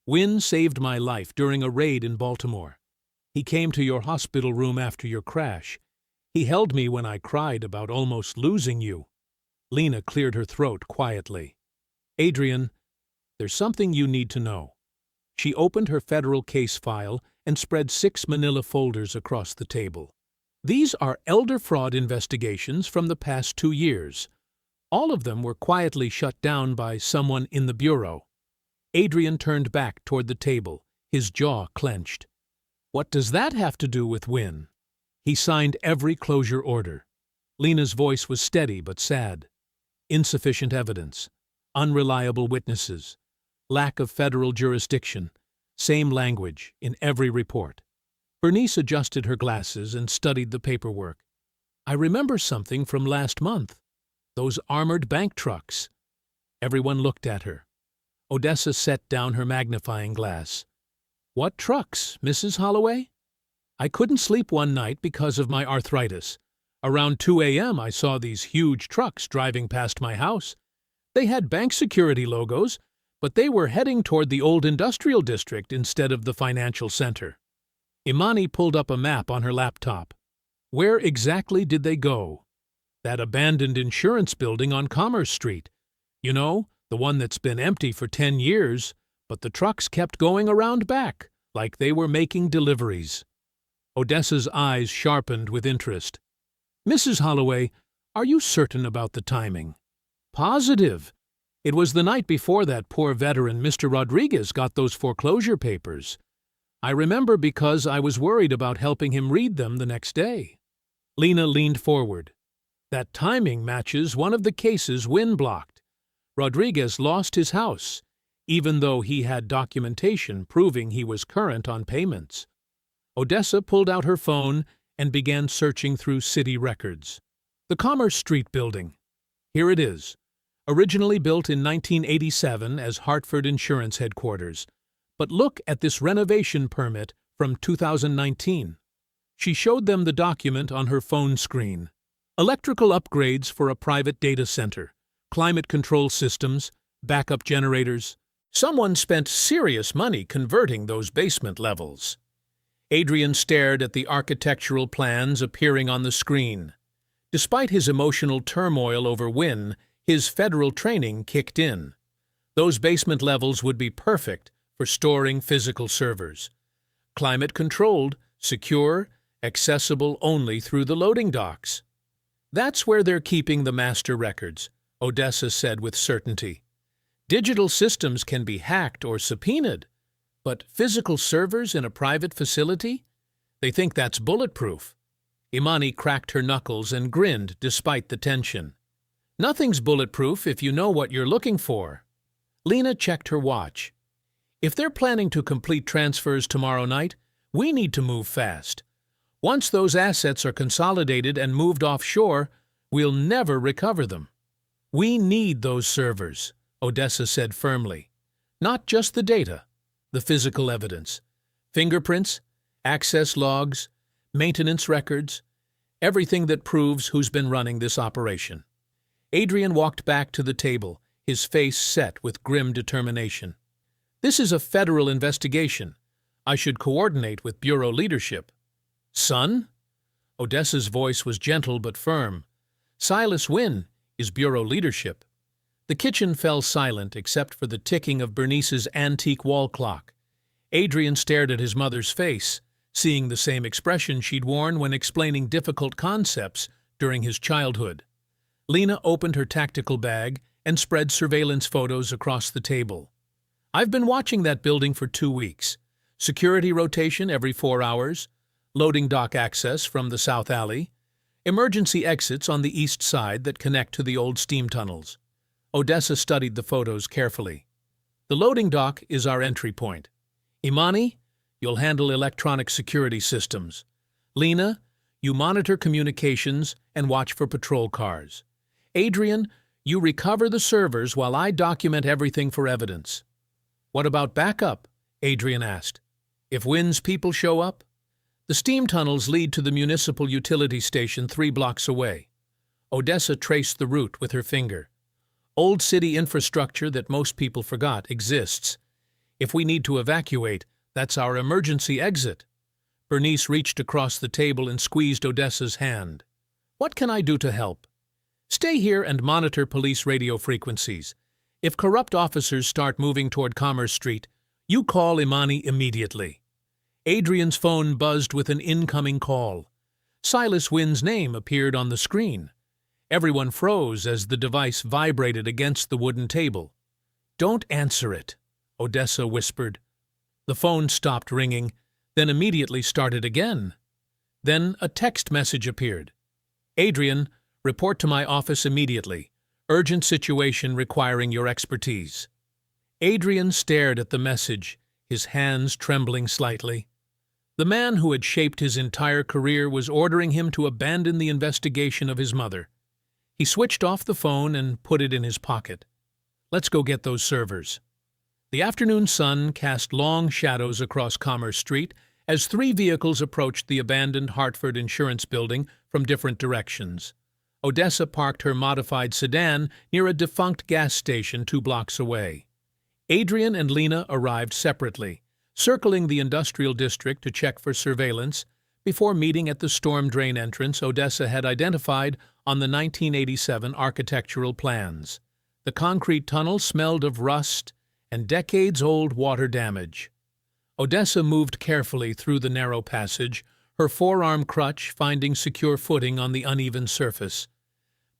Wynn saved my life during a raid in Baltimore. He came to your hospital room after your crash. He held me when I cried about almost losing you. Lena cleared her throat quietly. Adrian, there's something you need to know. She opened her federal case file and spread 6 manila folders across the table. These are elder fraud investigations from the past 2 years. All of them were quietly shut down by someone in the bureau. Adrian turned back toward the table, his jaw clenched. What does that have to do with Wynn? He signed every closure order. Lena's voice was steady but sad. Insufficient evidence. Unreliable witnesses. Lack of federal jurisdiction. Same language in every report. Bernice adjusted her glasses and studied the paperwork. I remember something from last month. Those armored bank trucks. Everyone looked at her. Odessa set down her magnifying glass. What trucks, Mrs. Holloway? I couldn't sleep one night because of my arthritis. Around 2 a.m. I saw these huge trucks driving past my house. They had bank security logos, but they were heading toward the old industrial district instead of the financial center. Imani pulled up a map on her laptop. Where exactly did they go? That abandoned insurance building on Commerce Street. You know, the one that's been empty for 10 years, but the trucks kept going around back, like they were making deliveries. Odessa's eyes sharpened with interest. Mrs. Holloway, are you certain about the timing? Positive. It was the night before that poor veteran, Mr. Rodriguez, got those foreclosure papers. I remember because I was worried about helping him read them the next day. Lena leaned forward. That timing matches one of the cases Wynn blocked. Rodriguez lost his house, even though he had documentation proving he was current on payments. Odessa pulled out her phone and began searching through city records. The Commerce Street building. Here it is. Originally built in 1987 as Hartford Insurance Headquarters. But look at this renovation permit from 2019. She showed them the document on her phone screen. Electrical upgrades for a private data center, climate control systems, backup generators. Someone spent serious money converting those basement levels. Adrian stared at the architectural plans appearing on the screen. Despite his emotional turmoil over Wynn, his federal training kicked in. Those basement levels would be perfect for storing physical servers. Climate-controlled, secure, accessible only through the loading docks. That's where they're keeping the master records, Odessa said with certainty. Digital systems can be hacked or subpoenaed, but physical servers in a private facility? They think that's bulletproof. Imani cracked her knuckles and grinned despite the tension. Nothing's bulletproof if you know what you're looking for. Lena checked her watch. If they're planning to complete transfers tomorrow night, we need to move fast. Once those assets are consolidated and moved offshore, we'll never recover them. We need those servers, Odessa said firmly. Not just the data, the physical evidence. Fingerprints, access logs, maintenance records. Everything that proves who's been running this operation. Adrian walked back to the table, his face set with grim determination. This is a federal investigation. I should coordinate with Bureau leadership. Son? Odessa's voice was gentle but firm. Silas Wynn is Bureau leadership. The kitchen fell silent except for the ticking of Bernice's antique wall clock. Adrian stared at his mother's face, seeing the same expression she'd worn when explaining difficult concepts during his childhood. Lena opened her tactical bag and spread surveillance photos across the table. I've been watching that building for 2 weeks. Security rotation every 4 hours, loading dock access from the south alley, emergency exits on the east side that connect to the old steam tunnels. Odessa studied the photos carefully. The loading dock is our entry point. Imani, you'll handle electronic security systems. Lena, you monitor communications and watch for patrol cars. Adrian, you recover the servers while I document everything for evidence. What about backup? Adrian asked. If Wynn's people show up? The steam tunnels lead to the municipal utility station 3 blocks away. Odessa traced the route with her finger. Old city infrastructure that most people forgot exists. If we need to evacuate, that's our emergency exit. Bernice reached across the table and squeezed Odessa's hand. What can I do to help? Stay here and monitor police radio frequencies. If corrupt officers start moving toward Commerce Street, you call Imani immediately. Adrian's phone buzzed with an incoming call. Silas Wynn's name appeared on the screen. Everyone froze as the device vibrated against the wooden table. Don't answer it, Odessa whispered. The phone stopped ringing, then immediately started again. Then a text message appeared. Adrian, report to my office immediately. Urgent situation requiring your expertise. Adrian stared at the message, his hands trembling slightly. The man who had shaped his entire career was ordering him to abandon the investigation of his mother. He switched off the phone and put it in his pocket. Let's go get those servers. The afternoon sun cast long shadows across Commerce Street as 3 vehicles approached the abandoned Hartford Insurance Building from different directions. Odessa parked her modified sedan near a defunct gas station 2 blocks away. Adrian and Lena arrived separately, circling the industrial district to check for surveillance before meeting at the storm drain entrance Odessa had identified on the 1987 architectural plans. The concrete tunnel smelled of rust and decades-old water damage. Odessa moved carefully through the narrow passage, her forearm crutch finding secure footing on the uneven surface.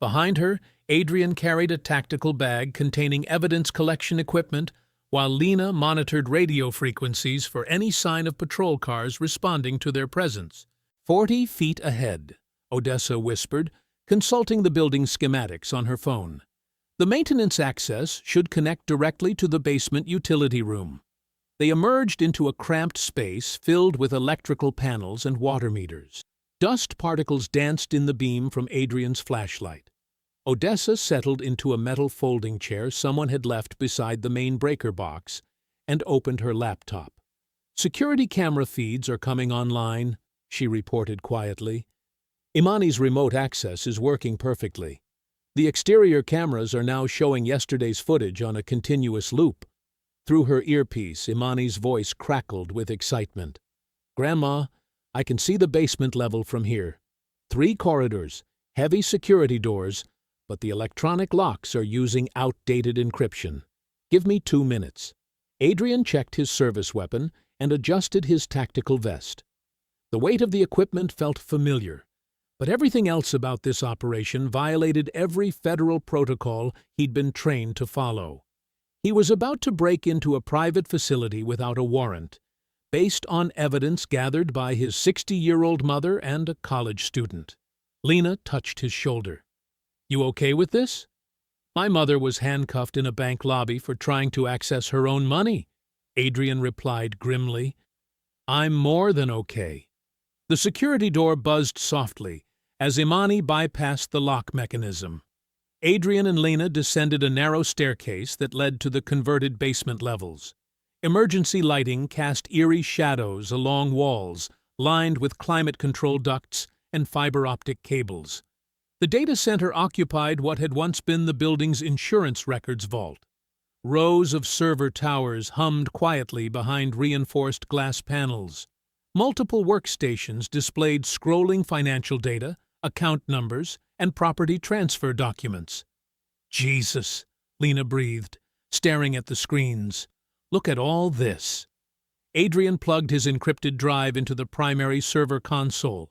Behind her, Adrian carried a tactical bag containing evidence collection equipment, while Lena monitored radio frequencies for any sign of patrol cars responding to their presence. 40 feet ahead, Odessa whispered, consulting the building schematics on her phone. The maintenance access should connect directly to the basement utility room. They emerged into a cramped space filled with electrical panels and water meters. Dust particles danced in the beam from Adrian's flashlight. Odessa settled into a metal folding chair someone had left beside the main breaker box and opened her laptop. Security camera feeds are coming online, she reported quietly. Imani's remote access is working perfectly. The exterior cameras are now showing yesterday's footage on a continuous loop. Through her earpiece, Imani's voice crackled with excitement. Grandma, I can see the basement level from here. 3 corridors, heavy security doors, but the electronic locks are using outdated encryption. Give me 2 minutes. Adrian checked his service weapon and adjusted his tactical vest. The weight of the equipment felt familiar, but everything else about this operation violated every federal protocol he'd been trained to follow. He was about to break into a private facility without a warrant, based on evidence gathered by his 60-year-old mother and a college student. Lena touched his shoulder. You okay with this? My mother was handcuffed in a bank lobby for trying to access her own money, Adrian replied grimly. I'm more than okay. The security door buzzed softly as Imani bypassed the lock mechanism. Adrian and Lena descended a narrow staircase that led to the converted basement levels. Emergency lighting cast eerie shadows along walls lined with climate control ducts and fiber optic cables. The data center occupied what had once been the building's insurance records vault. Rows of server towers hummed quietly behind reinforced glass panels. Multiple workstations displayed scrolling financial data, account numbers, and property transfer documents. Jesus, Lena breathed, staring at the screens. Look at all this. Adrian plugged his encrypted drive into the primary server console.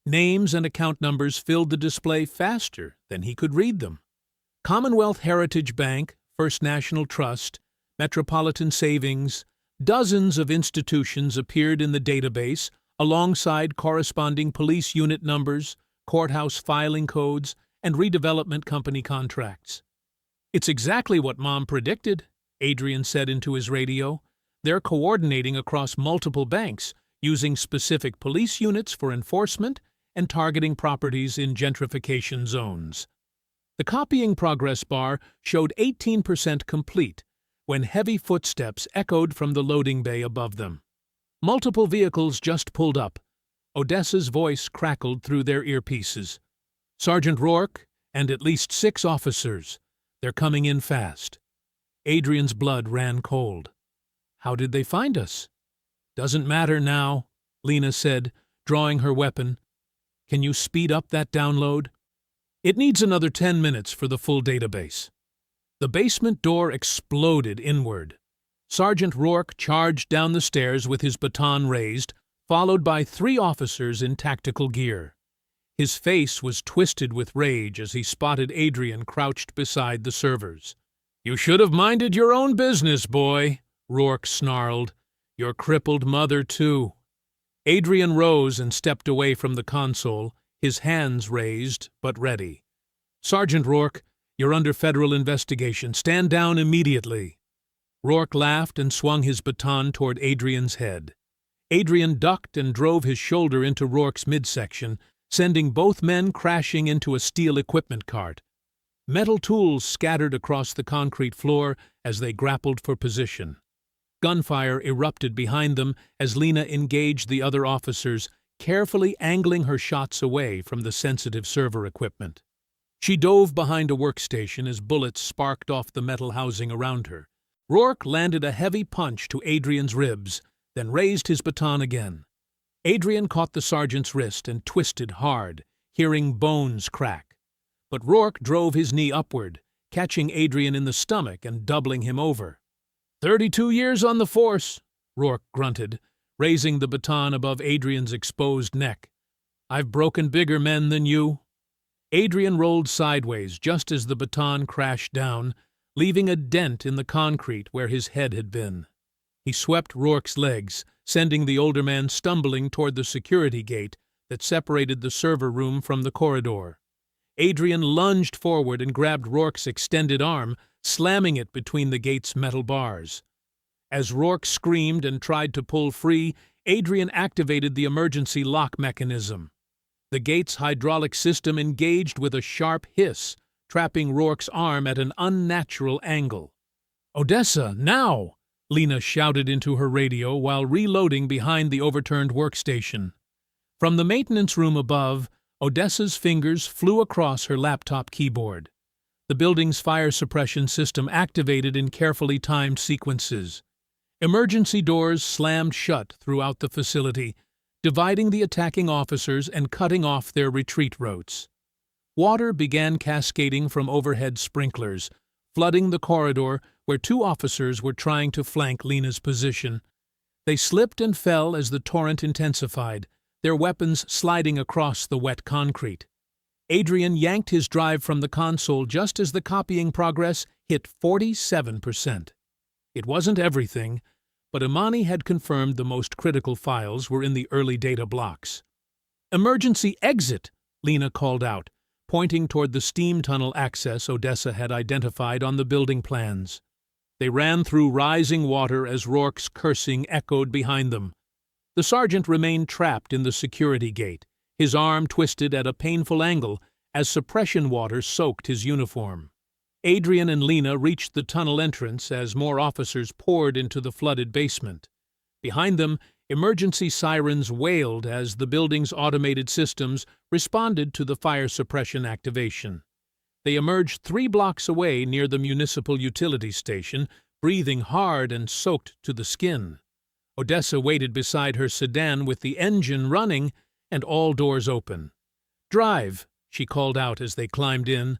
Names and account numbers filled the display faster than he could read them. Commonwealth Heritage Bank, First National Trust, Metropolitan Savings, dozens of institutions appeared in the database alongside corresponding police unit numbers, courthouse filing codes, and redevelopment company contracts. It's exactly what Mom predicted, Adrian said into his radio. They're coordinating across multiple banks, using specific police units for enforcement and targeting properties in gentrification zones. The copying progress bar showed 18% complete when heavy footsteps echoed from the loading bay above them. Multiple vehicles just pulled up. Odessa's voice crackled through their earpieces. Sergeant Rourke and at least 6 officers. They're coming in fast. Adrian's blood ran cold. How did they find us? Doesn't matter now, Lena said, drawing her weapon. Can you speed up that download? It needs another 10 minutes for the full database. The basement door exploded inward. Sergeant Rourke charged down the stairs with his baton raised, followed by 3 officers in tactical gear. His face was twisted with rage as he spotted Adrian crouched beside the servers. "You should have minded your own business, boy," Rourke snarled. "Your crippled mother, too." Adrian rose and stepped away from the console, his hands raised but ready. "Sergeant Rourke, you're under federal investigation. Stand down immediately." Rourke laughed and swung his baton toward Adrian's head. Adrian ducked and drove his shoulder into Rourke's midsection, sending both men crashing into a steel equipment cart. Metal tools scattered across the concrete floor as they grappled for position. Gunfire erupted behind them as Lena engaged the other officers, carefully angling her shots away from the sensitive server equipment. She dove behind a workstation as bullets sparked off the metal housing around her. Rourke landed a heavy punch to Adrian's ribs, then raised his baton again. Adrian caught the sergeant's wrist and twisted hard, hearing bones crack. But Rourke drove his knee upward, catching Adrian in the stomach and doubling him over. 32 years on the force," Rourke grunted, raising the baton above Adrian's exposed neck. "I've broken bigger men than you." Adrian rolled sideways just as the baton crashed down, leaving a dent in the concrete where his head had been. He swept Rourke's legs, sending the older man stumbling toward the security gate that separated the server room from the corridor. Adrian lunged forward and grabbed Rourke's extended arm, slamming it between the gate's metal bars. As Rourke screamed and tried to pull free, Adrian activated the emergency lock mechanism. The gate's hydraulic system engaged with a sharp hiss, trapping Rourke's arm at an unnatural angle. "Odessa, now!" Lena shouted into her radio while reloading behind the overturned workstation. From the maintenance room above, Odessa's fingers flew across her laptop keyboard. The building's fire suppression system activated in carefully timed sequences. Emergency doors slammed shut throughout the facility, dividing the attacking officers and cutting off their retreat routes. Water began cascading from overhead sprinklers, flooding the corridor where 2 officers were trying to flank Lena's position. They slipped and fell as the torrent intensified, their weapons sliding across the wet concrete. Adrian yanked his drive from the console just as the copying progress hit 47%. It wasn't everything, but Imani had confirmed the most critical files were in the early data blocks. "Emergency exit," Lena called out, pointing toward the steam tunnel access Odessa had identified on the building plans. They ran through rising water as Rourke's cursing echoed behind them. The sergeant remained trapped in the security gate, his arm twisted at a painful angle as suppression water soaked his uniform. Adrian and Lena reached the tunnel entrance as more officers poured into the flooded basement. Behind them, Emergency sirens wailed as the building's automated systems responded to the fire suppression activation. They emerged 3 blocks away near the municipal utility station, breathing hard and soaked to the skin. Odessa waited beside her sedan with the engine running and all doors open. "Drive," she called out as they climbed in.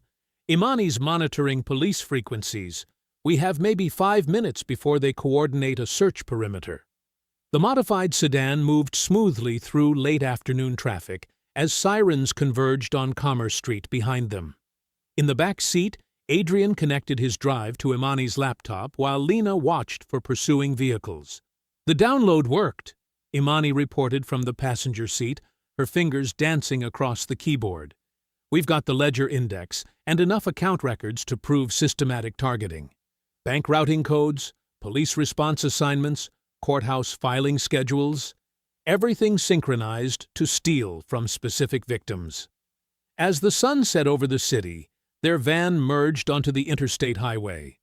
"Imani's monitoring police frequencies. We have maybe 5 minutes before they coordinate a search perimeter." The modified sedan moved smoothly through late afternoon traffic as sirens converged on Commerce Street behind them. In the back seat, Adrian connected his drive to Imani's laptop while Lena watched for pursuing vehicles. The download worked, Imani reported from the passenger seat, her fingers dancing across the keyboard. "We've got the ledger index and enough account records to prove systematic targeting. Bank routing codes, police response assignments, courthouse filing schedules, everything synchronized to steal from specific victims." As the sun set over the city, their van merged onto the interstate highway.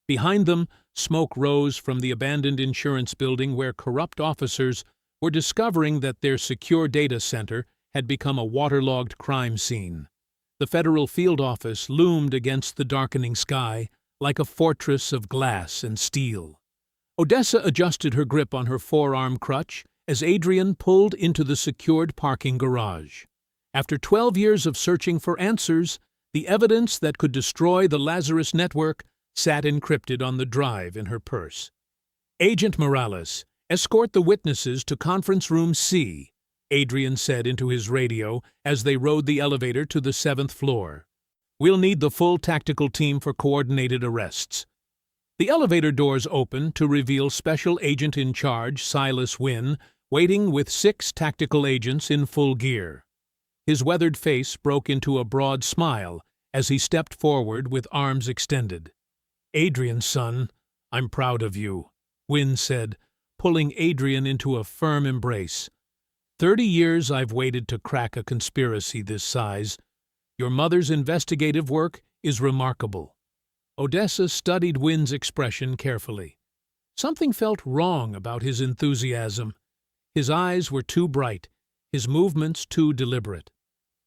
Behind them, smoke rose from the abandoned insurance building where corrupt officers were discovering that their secure data center had become a waterlogged crime scene. The federal field office loomed against the darkening sky like a fortress of glass and steel. Odessa adjusted her grip on her forearm crutch as Adrian pulled into the secured parking garage. After 12 years of searching for answers, the evidence that could destroy the Lazarus network sat encrypted on the drive in her purse. "Agent Morales, escort the witnesses to Conference Room C," Adrian said into his radio as they rode the elevator to the 7th floor. "We'll need the full tactical team for coordinated arrests." The elevator doors opened to reveal Special Agent in Charge Silas Wynn, waiting with 6 tactical agents in full gear. His weathered face broke into a broad smile as he stepped forward with arms extended. "Adrian, son, I'm proud of you," Wynn said, pulling Adrian into a firm embrace. "30 years I've waited to crack a conspiracy this size. Your mother's investigative work is remarkable." Odessa studied Wynn's expression carefully. Something felt wrong about his enthusiasm. His eyes were too bright, his movements too deliberate.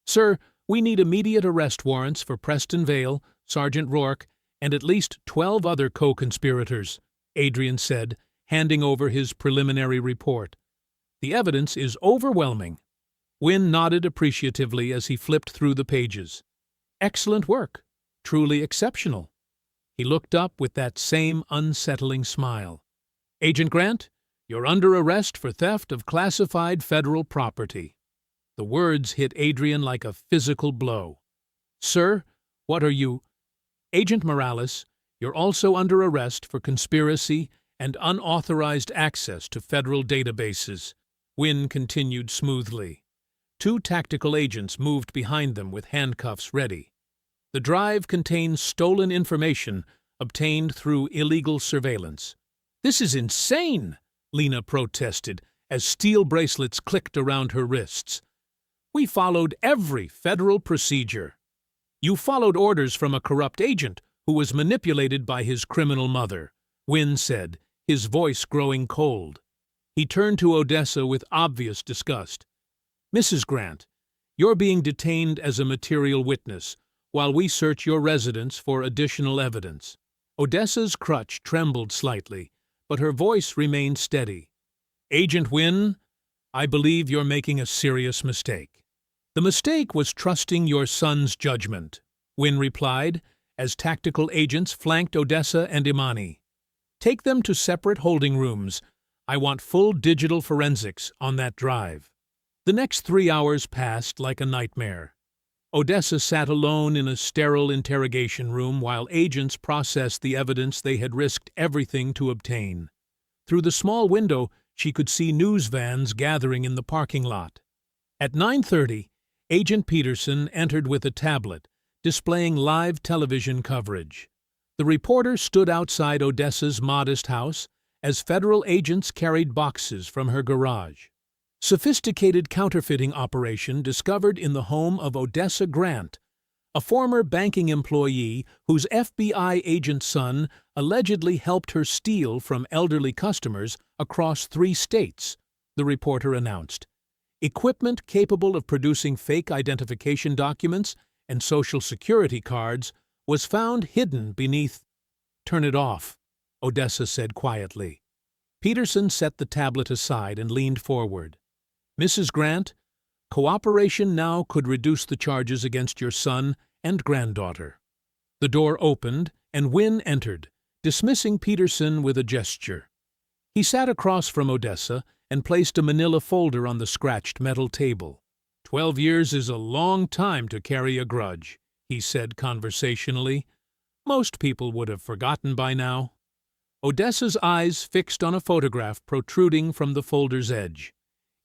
"Sir, we need immediate arrest warrants for Preston Vale, Sergeant Rourke, and at least 12 other co-conspirators," Adrian said, handing over his preliminary report. "The evidence is overwhelming." Wynn nodded appreciatively as he flipped through the pages. "Excellent work. Truly exceptional." He looked up with that same unsettling smile. "Agent Grant, you're under arrest for theft of classified federal property." The words hit Adrian like a physical blow. "Sir, what are you—" "Agent Morales, you're also under arrest for conspiracy and unauthorized access to federal databases," Wynn continued smoothly. 2 tactical agents moved behind them with handcuffs ready. The drive contained stolen information obtained through illegal surveillance. "This is insane," Lena protested as steel bracelets clicked around her wrists. "We followed every federal procedure." "You followed orders from a corrupt agent who was manipulated by his criminal mother," Wynn said, his voice growing cold. He turned to Odessa with obvious disgust. "Mrs. Grant, you're being detained as a material witness while we search your residence for additional evidence." Odessa's crutch trembled slightly, but her voice remained steady. "Agent Wynn, I believe you're making a serious mistake." "The mistake was trusting your son's judgment," Wynn replied, as tactical agents flanked Odessa and Imani. "Take them to separate holding rooms. I want full digital forensics on that drive." The next 3 hours passed like a nightmare. Odessa sat alone in a sterile interrogation room while agents processed the evidence they had risked everything to obtain. Through the small window, she could see news vans gathering in the parking lot. At 9:30, Agent Peterson entered with a tablet, displaying live television coverage. The reporter stood outside Odessa's modest house as federal agents carried boxes from her garage. Sophisticated counterfeiting operation discovered in the home of Odessa Grant, a former banking employee whose FBI agent son allegedly helped her steal from elderly customers across 3 states. the reporter announced. Equipment capable of producing fake identification documents and social security cards was found hidden beneath. Turn it off, Odessa said quietly. Peterson set the tablet aside and leaned forward. Mrs. Grant, cooperation now could reduce the charges against your son and granddaughter. The door opened, and Wynne entered, dismissing Peterson with a gesture. He sat across from Odessa and placed a manila folder on the scratched metal table. 12 years is a long time to carry a grudge, he said conversationally. Most people would have forgotten by now. Odessa's eyes fixed on a photograph protruding from the folder's edge.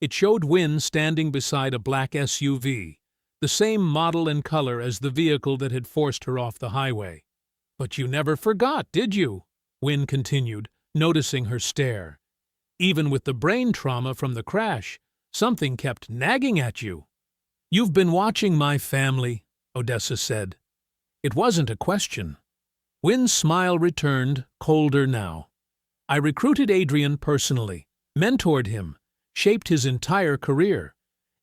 It showed Wynne standing beside a black SUV, the same model and color as the vehicle that had forced her off the highway. "But you never forgot, did you?" Wynne continued, noticing her stare. "Even with the brain trauma from the crash, something kept nagging at you." "You've been watching my family," Odessa said. It wasn't a question. Wynne's smile returned, colder now. "I recruited Adrian personally, mentored him, shaped his entire career.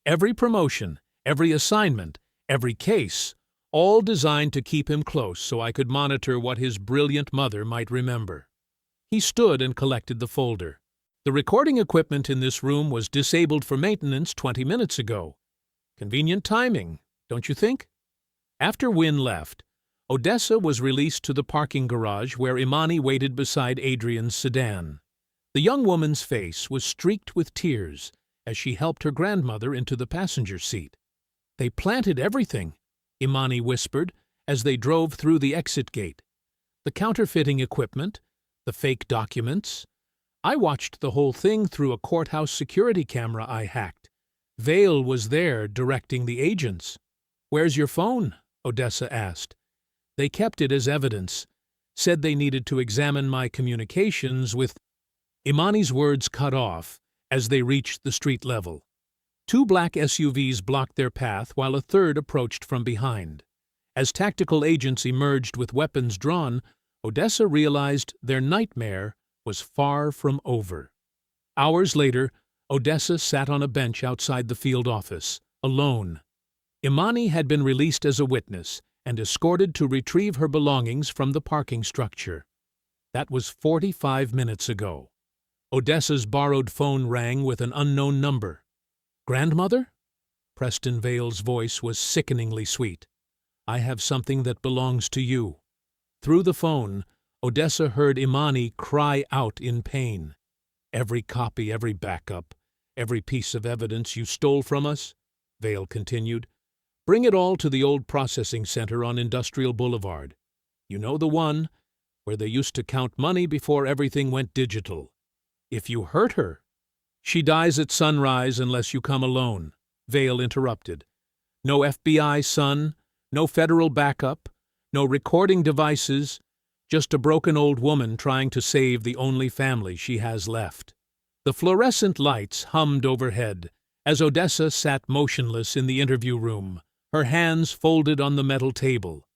Every promotion, every assignment, every case, all designed to keep him close so I could monitor what his brilliant mother might remember." He stood and collected the folder. "The recording equipment in this room was disabled for maintenance 20 minutes ago. Convenient timing, don't you think?" After Wynne left, Odessa was released to the parking garage where Imani waited beside Adrian's sedan. The young woman's face was streaked with tears as she helped her grandmother into the passenger seat. "They planted everything," Imani whispered as they drove through the exit gate. "The counterfeiting equipment, the fake documents. I watched the whole thing through a courthouse security camera I hacked. Vale was there directing the agents." "Where's your phone?" Odessa asked. "They kept it as evidence. Said they needed to examine my communications with—" Imani's words cut off as they reached the street level. 2 black SUVs blocked their path while a third approached from behind. As tactical agents emerged with weapons drawn, Odessa realized their nightmare was far from over. Hours later, Odessa sat on a bench outside the field office, alone. Imani had been released as a witness and escorted to retrieve her belongings from the parking structure. That was 45 minutes ago. Odessa's borrowed phone rang with an unknown number. "Grandmother?" Preston Vale's voice was sickeningly sweet. "I have something that belongs to you." Through the phone, Odessa heard Imani cry out in pain. "Every copy, every backup, every piece of evidence you stole from us," Vale continued. "Bring it all to the old processing center on Industrial Boulevard. You know the one, where they used to count money before everything went digital. If you hurt her—" "She dies at sunrise unless you come alone," Vale interrupted. "No FBI, son, no federal backup, no recording devices, just a broken old woman trying to save the only family she has left." The fluorescent lights hummed overhead as Odessa sat motionless in the interview room, her hands folded on the metal table.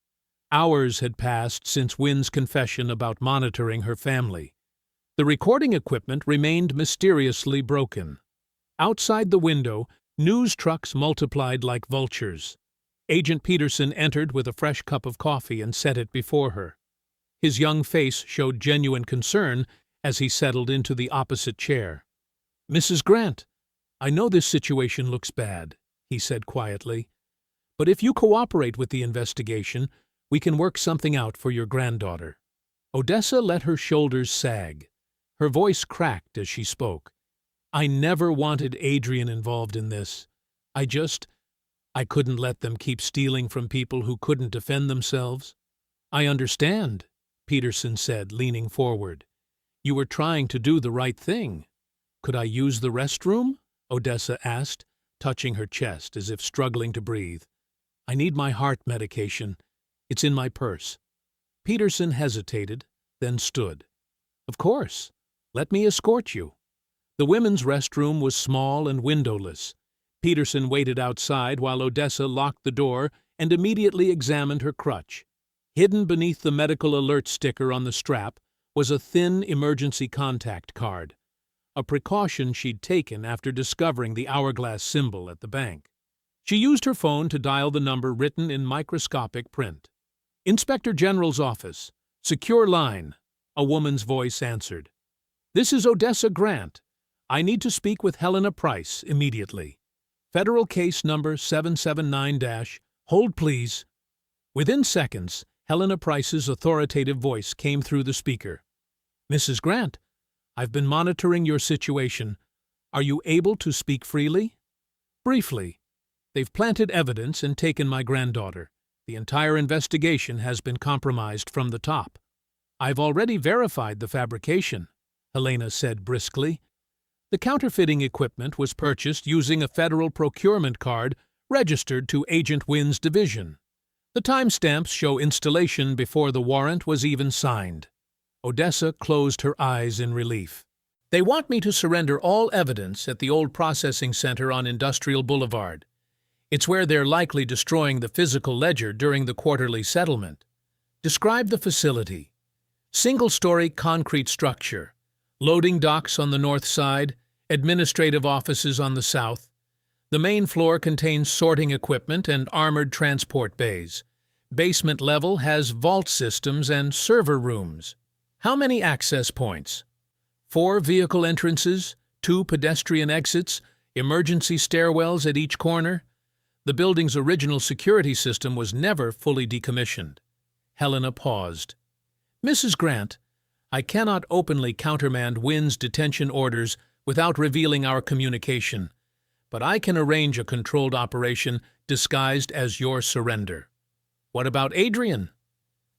Hours had passed since Wynne's confession about monitoring her family. The recording equipment remained mysteriously broken. Outside the window, news trucks multiplied like vultures. Agent Peterson entered with a fresh cup of coffee and set it before her. His young face showed genuine concern as he settled into the opposite chair. "Mrs. Grant, I know this situation looks bad," he said quietly, "but if you cooperate with the investigation, we can work something out for your granddaughter." Odessa let her shoulders sag. Her voice cracked as she spoke. "I never wanted Adrian involved in this. I couldn't let them keep stealing from people who couldn't defend themselves." "I understand," Peterson said, leaning forward. "You were trying to do the right thing." "Could I use the restroom?" Odessa asked, touching her chest as if struggling to breathe. "I need my heart medication. It's in my purse." Peterson hesitated, then stood. "Of course. Let me escort you." The women's restroom was small and windowless. Peterson waited outside while Odessa locked the door and immediately examined her crutch. Hidden beneath the medical alert sticker on the strap was a thin emergency contact card. a precaution she'd taken after discovering the hourglass symbol at the bank. She used her phone to dial the number written in microscopic print. "Inspector General's office. Secure line," a woman's voice answered. "This is Odessa Grant. I need to speak with Helena Price immediately. Federal case number 779-. Hold, please." Within seconds, Helena Price's authoritative voice came through the speaker. "Mrs. Grant, I've been monitoring your situation. Are you able to speak freely?" "Briefly. They've planted evidence and taken my granddaughter. The entire investigation has been compromised from the top." "I've already verified the fabrication," Helena said briskly. "The counterfeiting equipment was purchased using a federal procurement card registered to Agent Wynn's division. The timestamps show installation before the warrant was even signed." Odessa closed her eyes in relief. "They want me to surrender all evidence at the old processing center on Industrial Boulevard. It's where they're likely destroying the physical ledger during the quarterly settlement." "Describe the facility." "Single-story concrete structure. Loading docks on the north side, administrative offices on the south. The main floor contains sorting equipment and armored transport bays. Basement level has vault systems and server rooms." "How many access points?" 4 vehicle entrances, 2 pedestrian exits, emergency stairwells at each corner. The building's original security system was never fully decommissioned. Helena paused. "Mrs. Grant, I cannot openly countermand Wynn's detention orders without revealing our communication, but I can arrange a controlled operation disguised as your surrender." "What about Adrian?"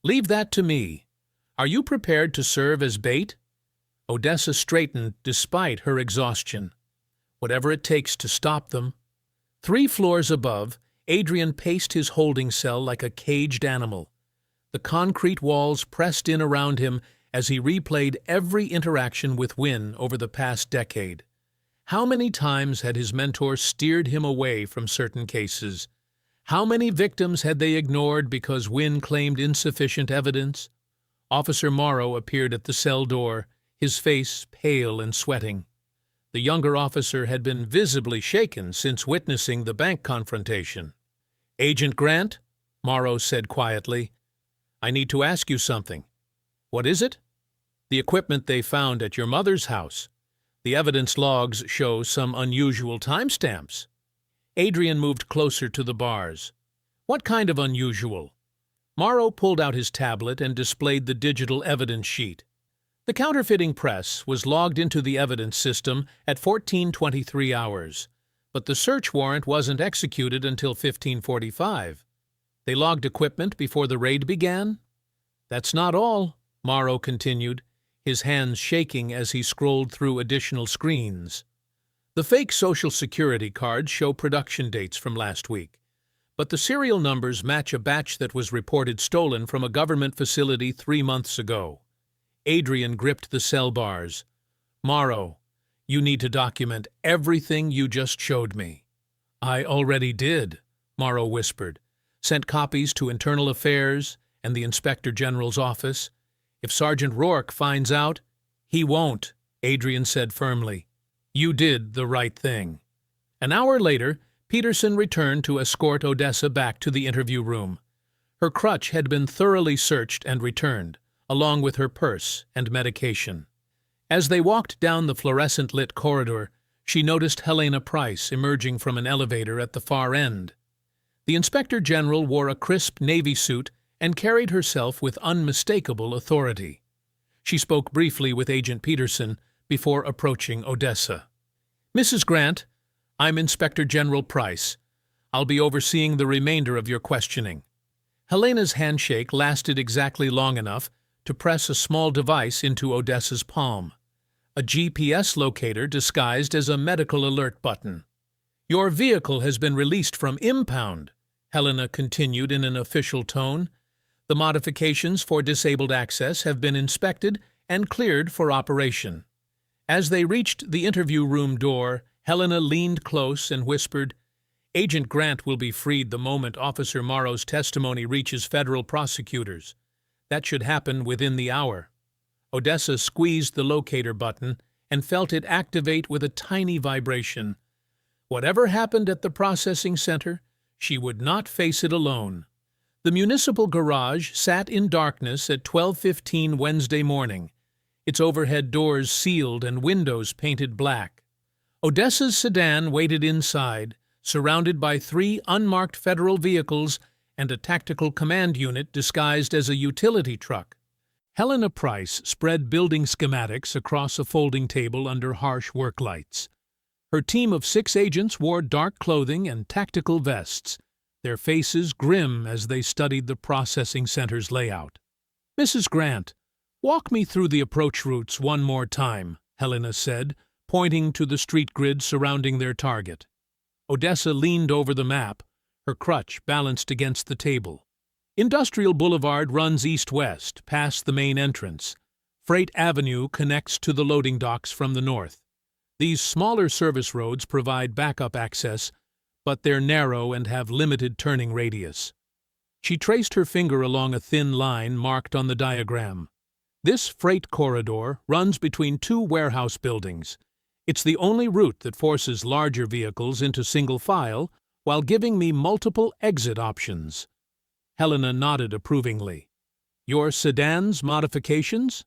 "Leave that to me. Are you prepared to serve as bait?" Odessa straightened despite her exhaustion. "Whatever it takes to stop them." 3 floors above, Adrian paced his holding cell like a caged animal. The concrete walls pressed in around him as he replayed every interaction with Wynn over the past decade. How many times had his mentor steered him away from certain cases? How many victims had they ignored because Wynn claimed insufficient evidence? Officer Morrow appeared at the cell door, his face pale and sweating. The younger officer had been visibly shaken since witnessing the bank confrontation. "Agent Grant," Morrow said quietly, "I need to ask you something." "What is it?" "The equipment they found at your mother's house. The evidence logs show some unusual timestamps." Adrian moved closer to the bars. "What kind of unusual?" Morrow pulled out his tablet and displayed the digital evidence sheet. The counterfeiting press was logged into the evidence system at 14:23 hours, but the search warrant wasn't executed until 15:45. They logged equipment before the raid began? "That's not all," Morrow continued, his hands shaking as he scrolled through additional screens. "The fake Social Security cards show production dates from last week, but the serial numbers match a batch that was reported stolen from a government facility 3 months ago." Adrian gripped the cell bars. "Morrow, you need to document everything you just showed me." "I already did," Morrow whispered. "Sent copies to Internal Affairs and the Inspector General's office. If Sergeant Rourke finds out—" "He won't," Adrian said firmly. "You did the right thing." An hour later, Peterson returned to escort Odessa back to the interview room. Her crutch had been thoroughly searched and returned, along with her purse and medication. As they walked down the fluorescent-lit corridor, she noticed Helena Price emerging from an elevator at the far end. The Inspector General wore a crisp navy suit and carried herself with unmistakable authority. She spoke briefly with Agent Peterson before approaching Odessa. "Mrs. Grant, I'm Inspector General Price. I'll be overseeing the remainder of your questioning." Helena's handshake lasted exactly long enough to press a small device into Odessa's palm, a GPS locator disguised as a medical alert button. "Your vehicle has been released from impound," Helena continued in an official tone. "The modifications for disabled access have been inspected and cleared for operation." As they reached the interview room door, Helena leaned close and whispered, "Agent Grant will be freed the moment Officer Morrow's testimony reaches federal prosecutors. That should happen within the hour." Odessa squeezed the locator button, and felt it activate with a tiny vibration. Whatever happened at the processing center, she would not face it alone. The municipal garage sat in darkness at 12:15 Wednesday morning, its overhead doors sealed and windows painted black. Odessa's sedan waited inside, surrounded by 3 unmarked federal vehicles and a tactical command unit disguised as a utility truck. Helena Price spread building schematics across a folding table under harsh work lights. Her team of 6 agents wore dark clothing and tactical vests, their faces grim as they studied the processing center's layout. "Mrs. Grant, walk me through the approach routes one more time," Helena said, pointing to the street grid surrounding their target. Odessa leaned over the map, her crutch balanced against the table. Industrial Boulevard runs east-west, past the main entrance. Freight Avenue connects to the loading docks from the north. These smaller service roads provide backup access, but they're narrow and have limited turning radius. She traced her finger along a thin line marked on the diagram. This freight corridor runs between 2 warehouse buildings. It's the only route that forces larger vehicles into single file while giving me multiple exit options. Helena nodded approvingly. "Your sedan's modifications?"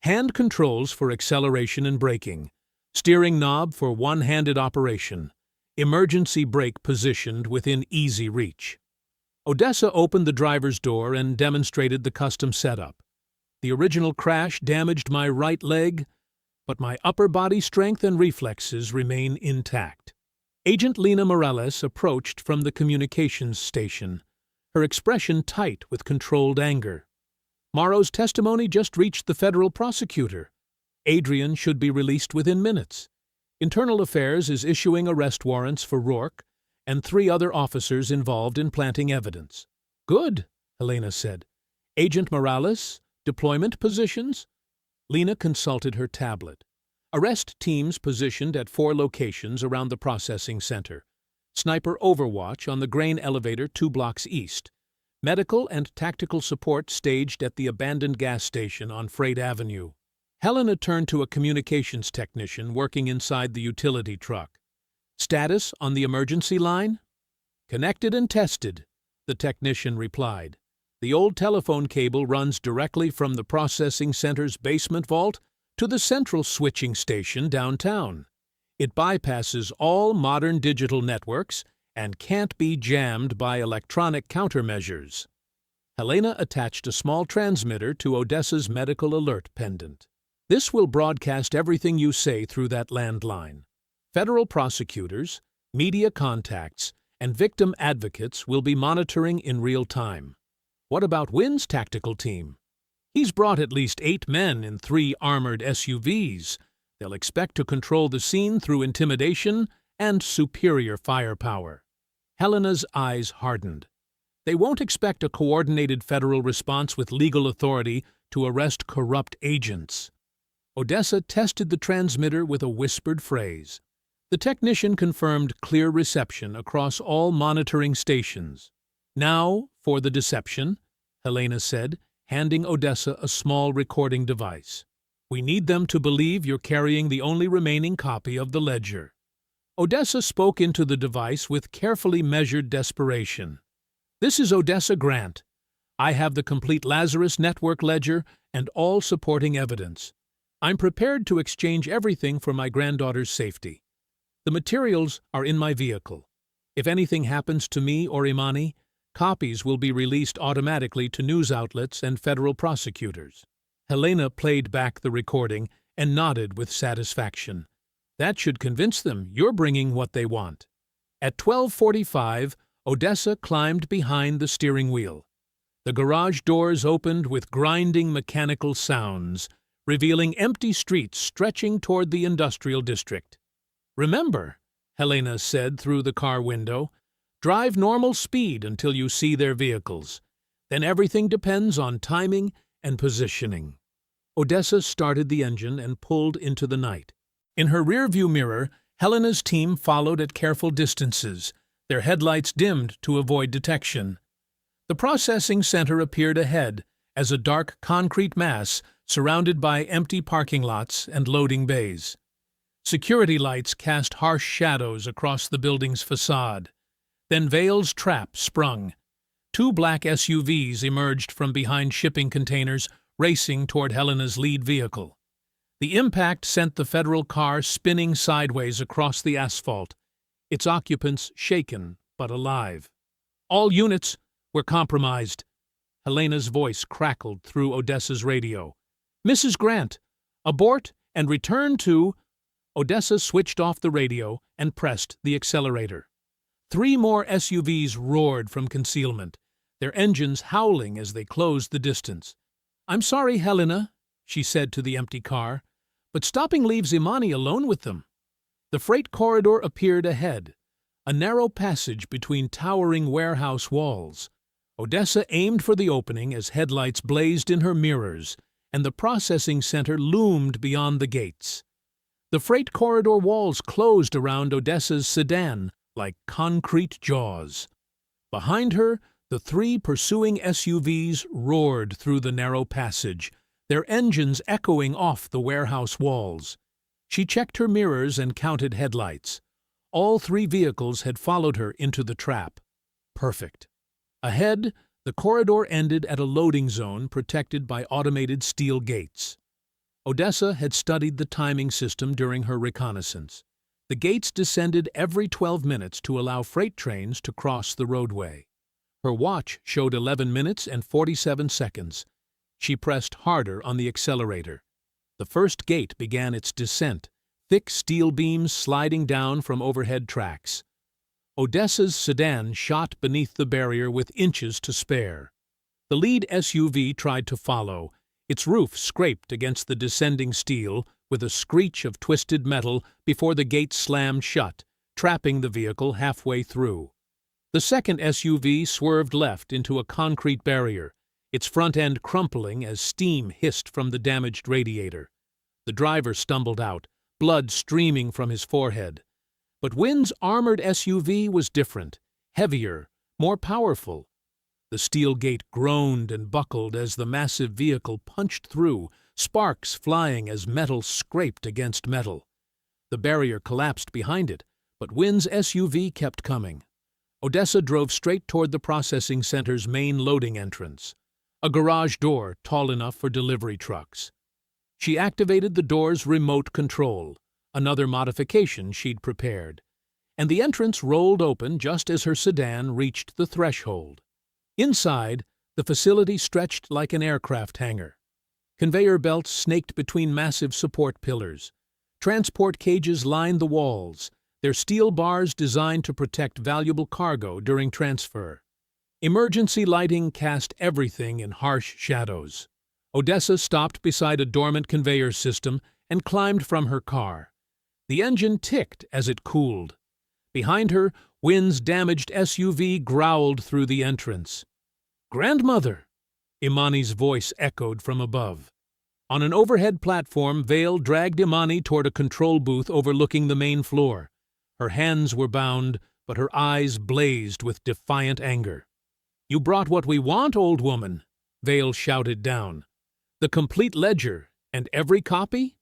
"Hand controls for acceleration and braking. Steering knob for one-handed operation. Emergency brake positioned within easy reach." Odessa opened the driver's door and demonstrated the custom setup. "The original crash damaged my right leg, but my upper body strength and reflexes remain intact." Agent Lena Morales approached from the communications station, her expression tight with controlled anger. "Morrow's testimony just reached the federal prosecutor. Adrian should be released within minutes. Internal Affairs is issuing arrest warrants for Rourke and 3 other officers involved in planting evidence." "Good," Helena said. "Agent Morales, deployment positions?" Lena consulted her tablet. "Arrest teams positioned at 4 locations around the processing center. Sniper overwatch on the grain elevator 2 blocks east. Medical and tactical support staged at the abandoned gas station on Freight Avenue." Helena turned to a communications technician working inside the utility truck. "Status on the emergency line?" "Connected and tested," the technician replied. "The old telephone cable runs directly from the processing center's basement vault to the central switching station downtown. It bypasses all modern digital networks and can't be jammed by electronic countermeasures." Helena attached a small transmitter to Odessa's medical alert pendant. "This will broadcast everything you say through that landline. Federal prosecutors, media contacts, and victim advocates will be monitoring in real time." "What about Wynn's tactical team?" "He's brought at least 8 men in 3 armored SUVs. They'll expect to control the scene through intimidation and superior firepower." Helena's eyes hardened. "They won't expect a coordinated federal response with legal authority to arrest corrupt agents." Odessa tested the transmitter with a whispered phrase. The technician confirmed clear reception across all monitoring stations. "Now for the deception," Helena said, handing Odessa a small recording device. "We need them to believe you're carrying the only remaining copy of the ledger." Odessa spoke into the device with carefully measured desperation. "This is Odessa Grant. I have the complete Lazarus Network ledger and all supporting evidence. I'm prepared to exchange everything for my granddaughter's safety. The materials are in my vehicle. If anything happens to me or Imani, copies will be released automatically to news outlets and federal prosecutors." Helena played back the recording and nodded with satisfaction. "That should convince them you're bringing what they want." At 12:45, Odessa climbed behind the steering wheel. The garage doors opened with grinding mechanical sounds, revealing empty streets stretching toward the industrial district. "Remember," Helena said through the car window, "drive normal speed until you see their vehicles. Then everything depends on timing and positioning." Odessa started the engine and pulled into the night. In her rearview mirror, Helena's team followed at careful distances, their headlights dimmed to avoid detection. The processing center appeared ahead as a dark concrete mass surrounded by empty parking lots and loading bays. Security lights cast harsh shadows across the building's facade. Then Vale's trap sprung. 2 black SUVs emerged from behind shipping containers, racing toward Helena's lead vehicle. The impact sent the federal car spinning sideways across the asphalt, its occupants shaken but alive. All units were compromised. Helena's voice crackled through Odessa's radio. "Mrs. Grant, abort and return to—" Odessa switched off the radio and pressed the accelerator. 3 more SUVs roared from concealment, their engines howling as they closed the distance. "I'm sorry, Helena," she said to the empty car, "but stopping leaves Imani alone with them." The freight corridor appeared ahead, a narrow passage between towering warehouse walls. Odessa aimed for the opening as headlights blazed in her mirrors, and the processing center loomed beyond the gates. The freight corridor walls closed around Odessa's sedan like concrete jaws. Behind her, the 3 pursuing SUVs roared through the narrow passage, their engines echoing off the warehouse walls. She checked her mirrors and counted headlights. All 3 vehicles had followed her into the trap. Perfect. Ahead, the corridor ended at a loading zone protected by automated steel gates. Odessa had studied the timing system during her reconnaissance. The gates descended every 12 minutes to allow freight trains to cross the roadway. Her watch showed 11 minutes and 47 seconds. She pressed harder on the accelerator. The first gate began its descent, thick steel beams sliding down from overhead tracks. Odessa's sedan shot beneath the barrier with inches to spare. The lead SUV tried to follow. Its roof scraped against the descending steel with a screech of twisted metal before the gate slammed shut, trapping the vehicle halfway through. The second SUV swerved left into a concrete barrier, its front end crumpling as steam hissed from the damaged radiator. The driver stumbled out, blood streaming from his forehead. But Wynn's armored SUV was different, heavier, more powerful. The steel gate groaned and buckled as the massive vehicle punched through, sparks flying as metal scraped against metal. The barrier collapsed behind it, but Wynn's SUV kept coming. Odessa drove straight toward the processing center's main loading entrance, a garage door tall enough for delivery trucks. She activated the door's remote control, another modification she'd prepared, and the entrance rolled open just as her sedan reached the threshold. Inside, the facility stretched like an aircraft hangar. Conveyor belts snaked between massive support pillars. Transport cages lined the walls, their steel bars designed to protect valuable cargo during transfer. Emergency lighting cast everything in harsh shadows. Odessa stopped beside a dormant conveyor system and climbed from her car. The engine ticked as it cooled. Behind her, Wynn's damaged SUV growled through the entrance. "Grandmother!" Imani's voice echoed from above. On an overhead platform, Vale dragged Imani toward a control booth overlooking the main floor. Her hands were bound, but her eyes blazed with defiant anger. "You brought what we want, old woman," Vale shouted down. "The complete ledger, and every copy?"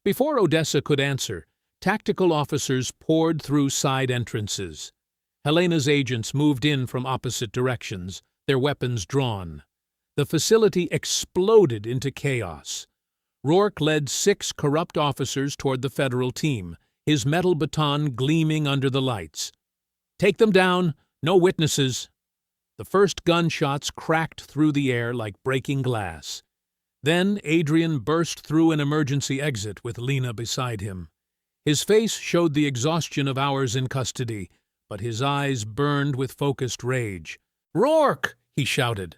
Before Odessa could answer, tactical officers poured through side entrances. Helena's agents moved in from opposite directions, their weapons drawn. The facility exploded into chaos. Rourke led 6 corrupt officers toward the federal team, his metal baton gleaming under the lights. "Take them down, no witnesses." The first gunshots cracked through the air like breaking glass. Then Adrian burst through an emergency exit with Lena beside him. His face showed the exhaustion of hours in custody, but his eyes burned with focused rage. "Rourke!" he shouted.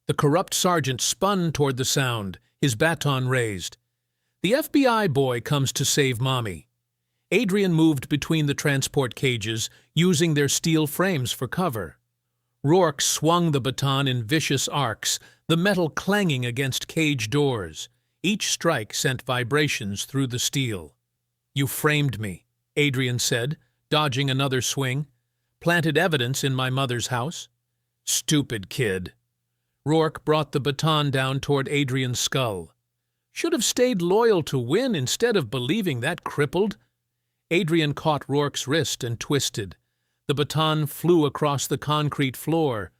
The corrupt sergeant spun toward the sound, his baton raised. "The FBI boy comes to save Mommy." Adrian moved between the transport cages, using their steel frames for cover. Rourke swung the baton in vicious arcs, the metal clanging against cage doors. Each strike sent vibrations through the steel. "You framed me," Adrian said, dodging another swing. "Planted evidence in my mother's house." "Stupid kid." Rourke brought the baton down toward Adrian's skull. Should have stayed loyal to Wynne instead of believing that crippled. Adrian caught Rourke's wrist and twisted. The baton flew across the concrete floor,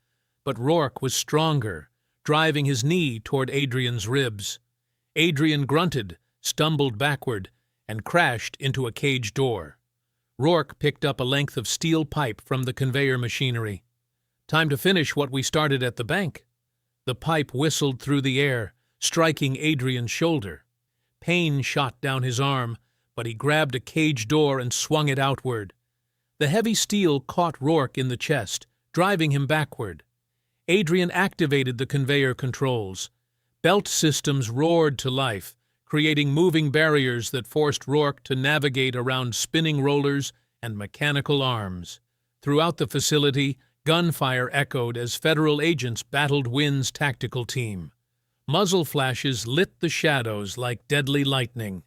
but Rourke was stronger, driving his knee toward Adrian's ribs. Adrian grunted, stumbled backward, and crashed into a cage door. Rourke picked up a length of steel pipe from the conveyor machinery. Time to finish what we started at the bank. The pipe whistled through the air, striking Adrian's shoulder. Pain shot down his arm, but he grabbed a cage door and swung it outward. The heavy steel caught Rourke in the chest, driving him backward. Adrian activated the conveyor controls. Belt systems roared to life, creating moving barriers that forced Rourke to navigate around spinning rollers and mechanical arms. Throughout the facility, gunfire echoed as federal agents battled Wynne's tactical team. Muzzle flashes lit the shadows like deadly lightning.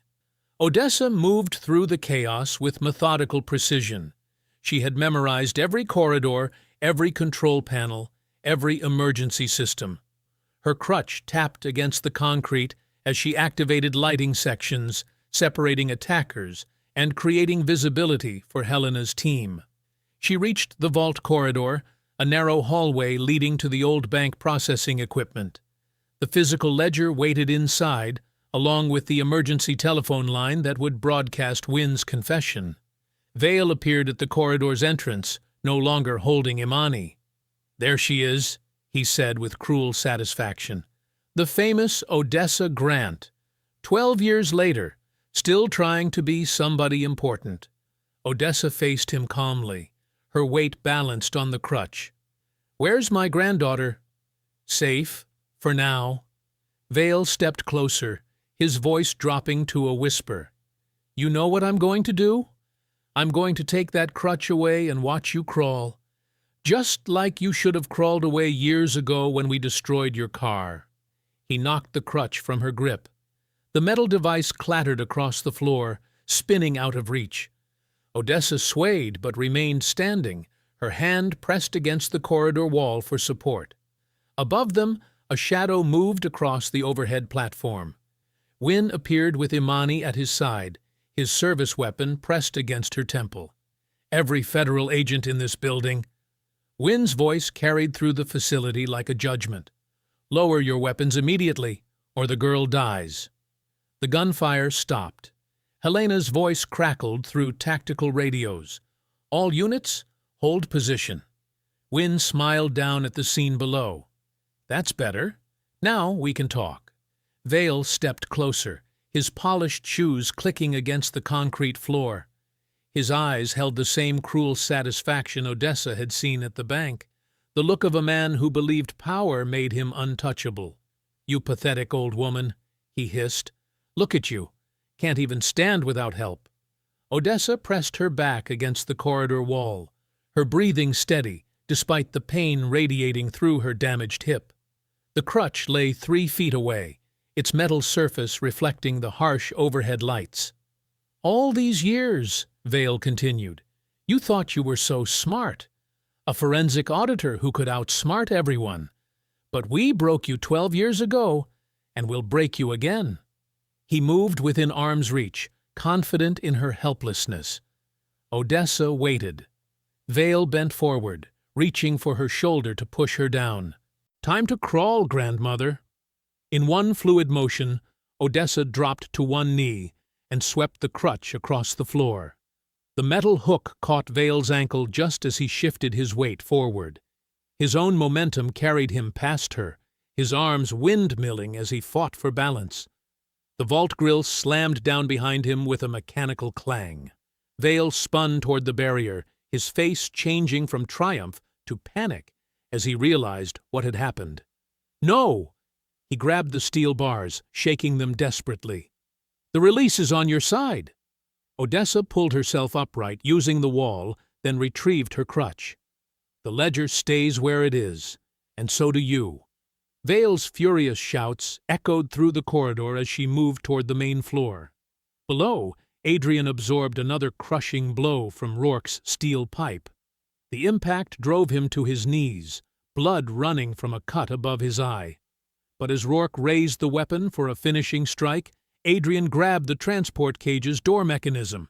Odessa moved through the chaos with methodical precision. She had memorized every corridor, every control panel, every emergency system. Her crutch tapped against the concrete as she activated lighting sections, separating attackers and creating visibility for Helena's team. She reached the vault corridor, a narrow hallway leading to the old bank processing equipment. The physical ledger waited inside, along with the emergency telephone line that would broadcast Wynne's confession. Vale appeared at the corridor's entrance, no longer holding Imani. "There she is," he said with cruel satisfaction. The famous Odessa Grant. 12 years later, still trying to be somebody important. Odessa faced him calmly, her weight balanced on the crutch. "Where's my granddaughter?" "Safe, for now." Vale stepped closer, his voice dropping to a whisper. "You know what I'm going to do? I'm going to take that crutch away and watch you crawl. Just like you should have crawled away years ago when we destroyed your car." He knocked the crutch from her grip. The metal device clattered across the floor, spinning out of reach. Odessa swayed but remained standing, her hand pressed against the corridor wall for support. Above them, a shadow moved across the overhead platform. Wynne appeared with Imani at his side, his service weapon pressed against her temple. "Every federal agent in this building." Wynne's voice carried through the facility like a judgment. "Lower your weapons immediately, or the girl dies." The gunfire stopped. Helena's voice crackled through tactical radios. "All units, hold position." Wynne smiled down at the scene below. "That's better. Now we can talk." Vale stepped closer, his polished shoes clicking against the concrete floor. His eyes held the same cruel satisfaction Odessa had seen at the bank, the look of a man who believed power made him untouchable. "You pathetic old woman," he hissed. "Look at you. Can't even stand without help." Odessa pressed her back against the corridor wall, her breathing steady, despite the pain radiating through her damaged hip. The crutch lay 3 feet away, its metal surface reflecting the harsh overhead lights. "All these years," Vale continued, "you thought you were so smart. A forensic auditor who could outsmart everyone. But we broke you 12 years ago, and we'll break you again." He moved within arm's reach, confident in her helplessness. Odessa waited. Vale bent forward, reaching for her shoulder to push her down. "Time to crawl, grandmother." In one fluid motion, Odessa dropped to one knee and swept the crutch across the floor. The metal hook caught Vale's ankle just as he shifted his weight forward. His own momentum carried him past her, his arms windmilling as he fought for balance. The vault grill slammed down behind him with a mechanical clang. Vale spun toward the barrier, his face changing from triumph to panic as he realized what had happened. "No!" He grabbed the steel bars, shaking them desperately. "The release is on your side." Odessa pulled herself upright, using the wall, then retrieved her crutch. "The ledger stays where it is, and so do you." Vale's furious shouts echoed through the corridor as she moved toward the main floor. Below, Adrian absorbed another crushing blow from Rourke's steel pipe. The impact drove him to his knees, blood running from a cut above his eye. But as Rourke raised the weapon for a finishing strike, Adrian grabbed the transport cage's door mechanism.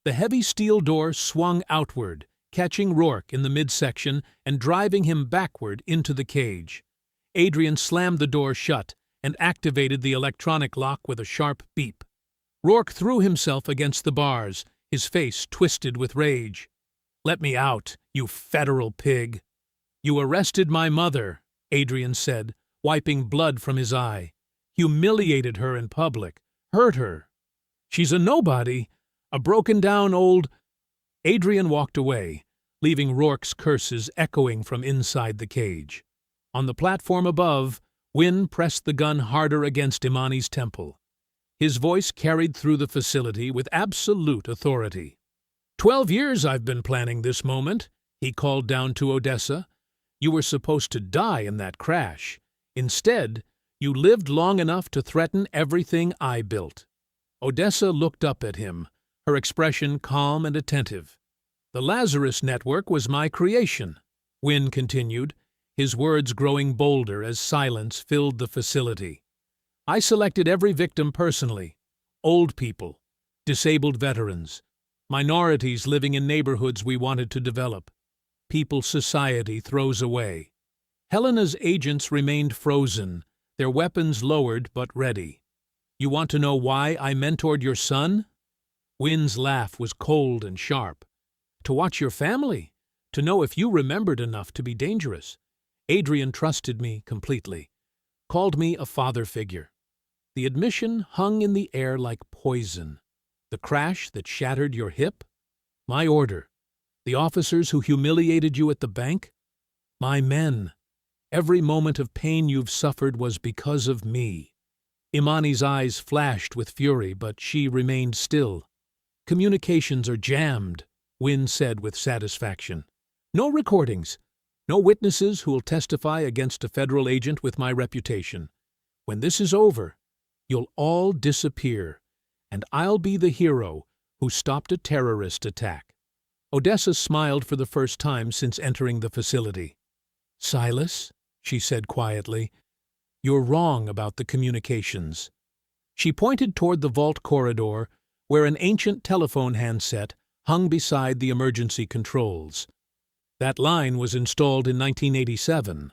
The heavy steel door swung outward, catching Rourke in the midsection and driving him backward into the cage. Adrian slammed the door shut and activated the electronic lock with a sharp beep. Rourke threw himself against the bars, his face twisted with rage. "Let me out, you federal pig!" "You arrested my mother," Adrian said, wiping blood from his eye. "Humiliated her in public, hurt her. She's a nobody, a broken-down old—" Adrian walked away, leaving Rourke's curses echoing from inside the cage. On the platform above, Wynne pressed the gun harder against Imani's temple. His voice carried through the facility with absolute authority. 12 years I've been planning this moment," he called down to Odessa. "You were supposed to die in that crash. Instead, you lived long enough to threaten everything I built." Odessa looked up at him, her expression calm and attentive. "The Lazarus Network was my creation," Wynne continued, his words growing bolder as silence filled the facility. "I selected every victim personally: old people, disabled veterans, minorities living in neighborhoods we wanted to develop, people society throws away. Helena's agents remained frozen, their weapons lowered but ready. You want to know why I mentored your son?" Wynne's laugh was cold and sharp. "To watch your family, to know if you remembered enough to be dangerous. Adrian trusted me completely, called me a father figure. The admission hung in the air like poison. The crash that shattered your hip? My order. The officers who humiliated you at the bank? My men. Every moment of pain you've suffered was because of me." Imani's eyes flashed with fury, but she remained still. "Communications are jammed," Wynne said with satisfaction. "No recordings. No witnesses who will testify against a federal agent with my reputation. When this is over, you'll all disappear, and I'll be the hero who stopped a terrorist attack." Odessa smiled for the first time since entering the facility. "Silas," she said quietly, "you're wrong about the communications." She pointed toward the vault corridor, where an ancient telephone handset hung beside the emergency controls. That line was installed in 1987,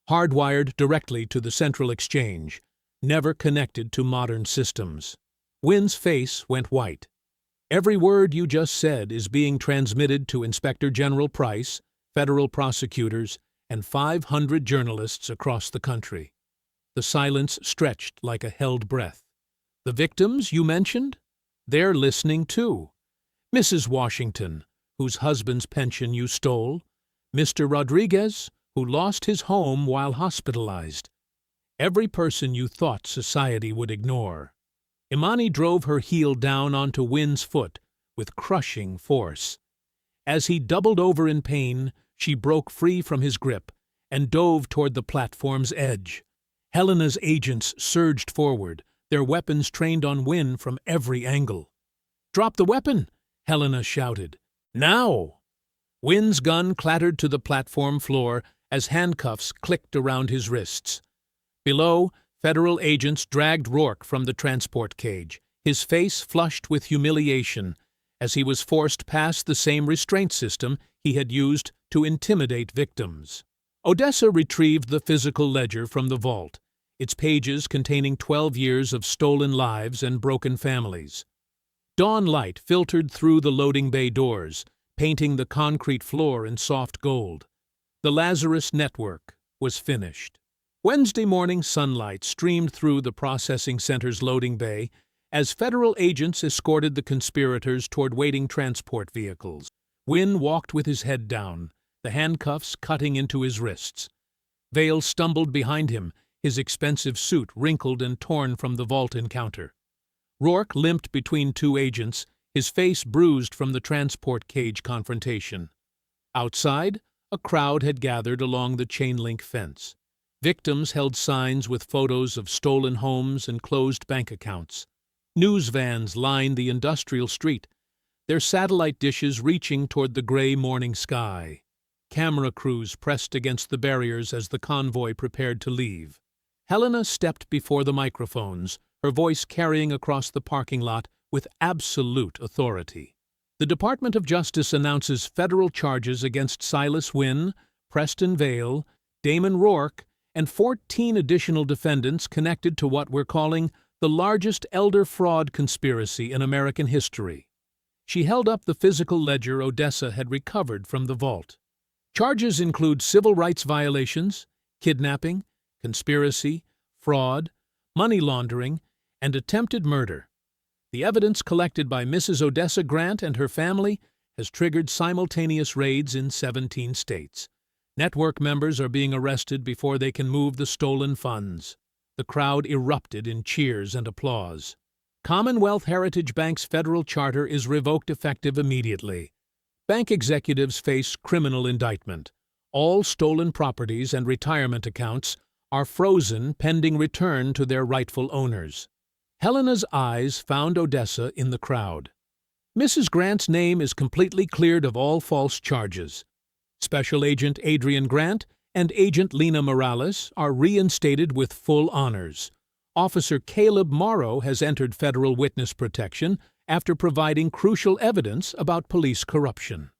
hardwired directly to the Central Exchange, never connected to modern systems. Wynne's face went white. "Every word you just said is being transmitted to Inspector General Price, federal prosecutors, and 500 journalists across the country." The silence stretched like a held breath. "The victims you mentioned? They're listening too. Mrs. Washington, whose husband's pension you stole. Mr. Rodriguez, who lost his home while hospitalized. Every person you thought society would ignore." Imani drove her heel down onto Wynne's foot with crushing force. As he doubled over in pain, she broke free from his grip and dove toward the platform's edge. Helena's agents surged forward, their weapons trained on Wynne from every angle. "Drop the weapon!" Helena shouted. "Now!" Wynne's gun clattered to the platform floor as handcuffs clicked around his wrists. Below, federal agents dragged Rourke from the transport cage, his face flushed with humiliation as he was forced past the same restraint system he had used to intimidate victims. Odessa retrieved the physical ledger from the vault, its pages containing 12 years of stolen lives and broken families. Dawn light filtered through the loading bay doors, painting the concrete floor in soft gold. The Lazarus Network was finished. Wednesday morning sunlight streamed through the processing center's loading bay as federal agents escorted the conspirators toward waiting transport vehicles. Wynne walked with his head down, the handcuffs cutting into his wrists. Vale stumbled behind him, his expensive suit wrinkled and torn from the vault encounter. Rourke limped between two agents, his face bruised from the transport cage confrontation. Outside, a crowd had gathered along the chain-link fence. Victims held signs with photos of stolen homes and closed bank accounts. News vans lined the industrial street, their satellite dishes reaching toward the gray morning sky. Camera crews pressed against the barriers as the convoy prepared to leave. Helena stepped before the microphones, her voice carrying across the parking lot with absolute authority. The Department of Justice announces federal charges against Silas Wynn, Preston Vale, Damon Rourke, and 14 additional defendants connected to what we're calling the largest elder fraud conspiracy in American history. She held up the physical ledger Odessa had recovered from the vault. Charges include civil rights violations, kidnapping, conspiracy, fraud, money laundering, and attempted murder. The evidence collected by Mrs. Odessa Grant and her family has triggered simultaneous raids in 17 states. Network members are being arrested before they can move the stolen funds. The crowd erupted in cheers and applause. Commonwealth Heritage Bank's federal charter is revoked effective immediately. Bank executives face criminal indictment. All stolen properties and retirement accounts are frozen pending return to their rightful owners. Helena's eyes found Odessa in the crowd. Mrs. Grant's name is completely cleared of all false charges. Special Agent Adrian Grant and Agent Lena Morales are reinstated with full honors. Officer Caleb Morrow has entered federal witness protection after providing crucial evidence about police corruption.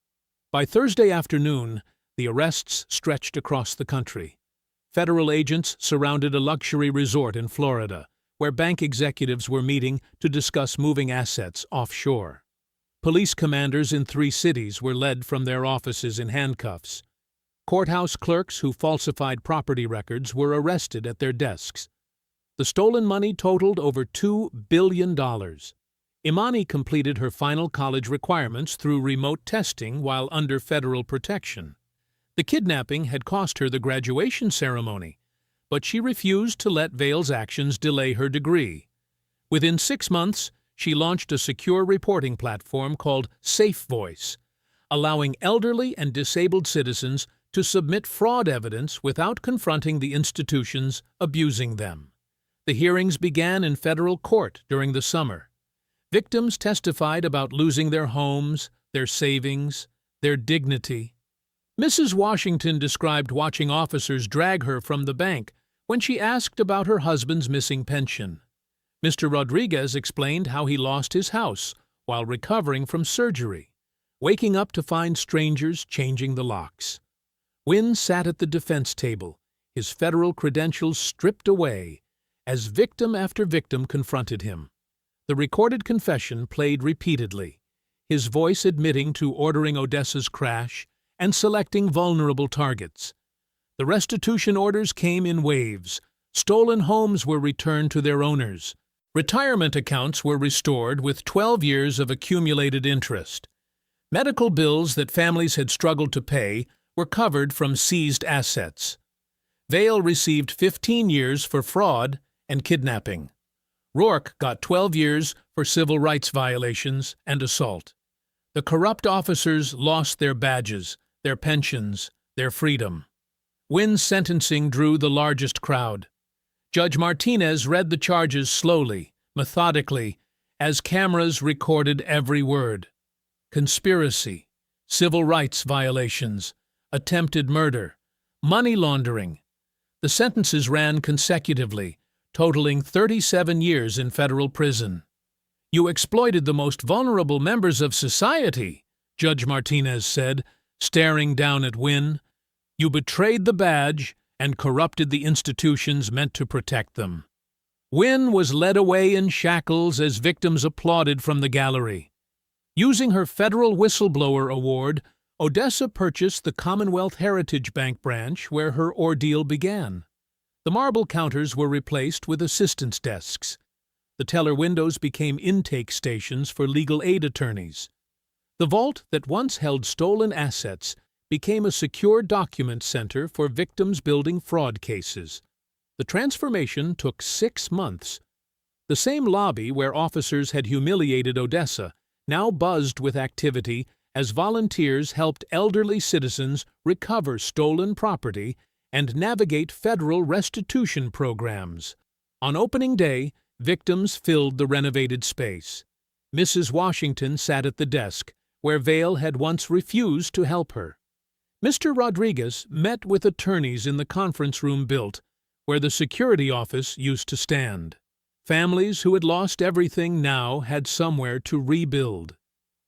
By Thursday afternoon, the arrests stretched across the country. Federal agents surrounded a luxury resort in Florida, where bank executives were meeting to discuss moving assets offshore. Police commanders in 3 cities were led from their offices in handcuffs. Courthouse clerks who falsified property records were arrested at their desks. The stolen money totaled over $2 billion. Imani completed her final college requirements through remote testing while under federal protection. The kidnapping had cost her the graduation ceremony, but she refused to let Vale's actions delay her degree. Within 6 months, she launched a secure reporting platform called SafeVoice, allowing elderly and disabled citizens to submit fraud evidence without confronting the institutions abusing them. The hearings began in federal court during the summer. Victims testified about losing their homes, their savings, their dignity. Mrs. Washington described watching officers drag her from the bank when she asked about her husband's missing pension. Mr. Rodriguez explained how he lost his house while recovering from surgery, waking up to find strangers changing the locks. Wynn sat at the defense table, his federal credentials stripped away, as victim after victim confronted him. The recorded confession played repeatedly, his voice admitting to ordering Odessa's crash and selecting vulnerable targets. The restitution orders came in waves. Stolen homes were returned to their owners. Retirement accounts were restored with 12 years of accumulated interest. Medical bills that families had struggled to pay were covered from seized assets. Vale received 15 years for fraud and kidnapping. Rourke got 12 years for civil rights violations and assault. The corrupt officers lost their badges, their pensions, their freedom. Wynn's sentencing drew the largest crowd. Judge Martinez read the charges slowly, methodically, as cameras recorded every word. Conspiracy, civil rights violations, attempted murder, money laundering. The sentences ran consecutively, totaling 37 years in federal prison. "You exploited the most vulnerable members of society," Judge Martinez said, staring down at Wynn. "You betrayed the badge and corrupted the institutions meant to protect them." Wynn was led away in shackles as victims applauded from the gallery. Using her federal whistleblower award, Odessa purchased the Commonwealth Heritage Bank branch where her ordeal began. The marble counters were replaced with assistance desks. The teller windows became intake stations for legal aid attorneys. The vault that once held stolen assets became a secure document center for victims building fraud cases. The transformation took 6 months. The same lobby where officers had humiliated Odessa now buzzed with activity as volunteers helped elderly citizens recover stolen property and navigate federal restitution programs. On opening day, victims filled the renovated space. Mrs. Washington sat at the desk, where Vale had once refused to help her. Mr. Rodriguez met with attorneys in the conference room built, where the security office used to stand. Families who had lost everything now had somewhere to rebuild.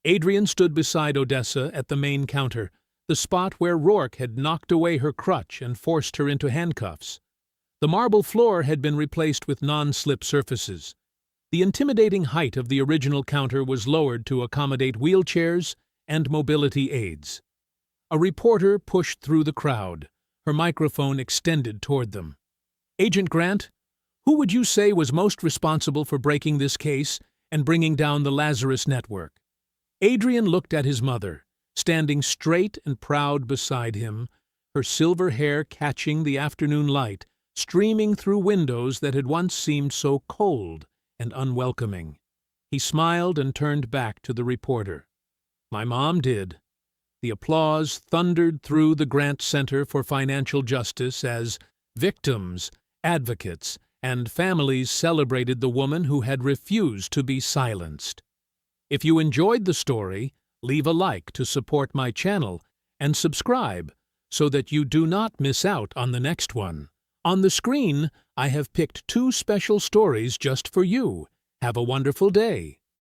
Adrian stood beside Odessa at the main counter, the spot where Rourke had knocked away her crutch and forced her into handcuffs. The marble floor had been replaced with non-slip surfaces. The intimidating height of the original counter was lowered to accommodate wheelchairs and mobility aids. A reporter pushed through the crowd, her microphone extended toward them. "Agent Grant, who would you say was most responsible for breaking this case and bringing down the Lazarus Network?" Adrian looked at his mother, standing straight and proud beside him, her silver hair catching the afternoon light, streaming through windows that had once seemed so cold and unwelcoming. He smiled and turned back to the reporter. "My mom did." The applause thundered through the Grant Center for Financial Justice as victims, advocates, and families celebrated the woman who had refused to be silenced. If you enjoyed the story, leave a like to support my channel and subscribe so that you do not miss out on the next one. On the screen, I have picked 2 special stories just for you. Have a wonderful day.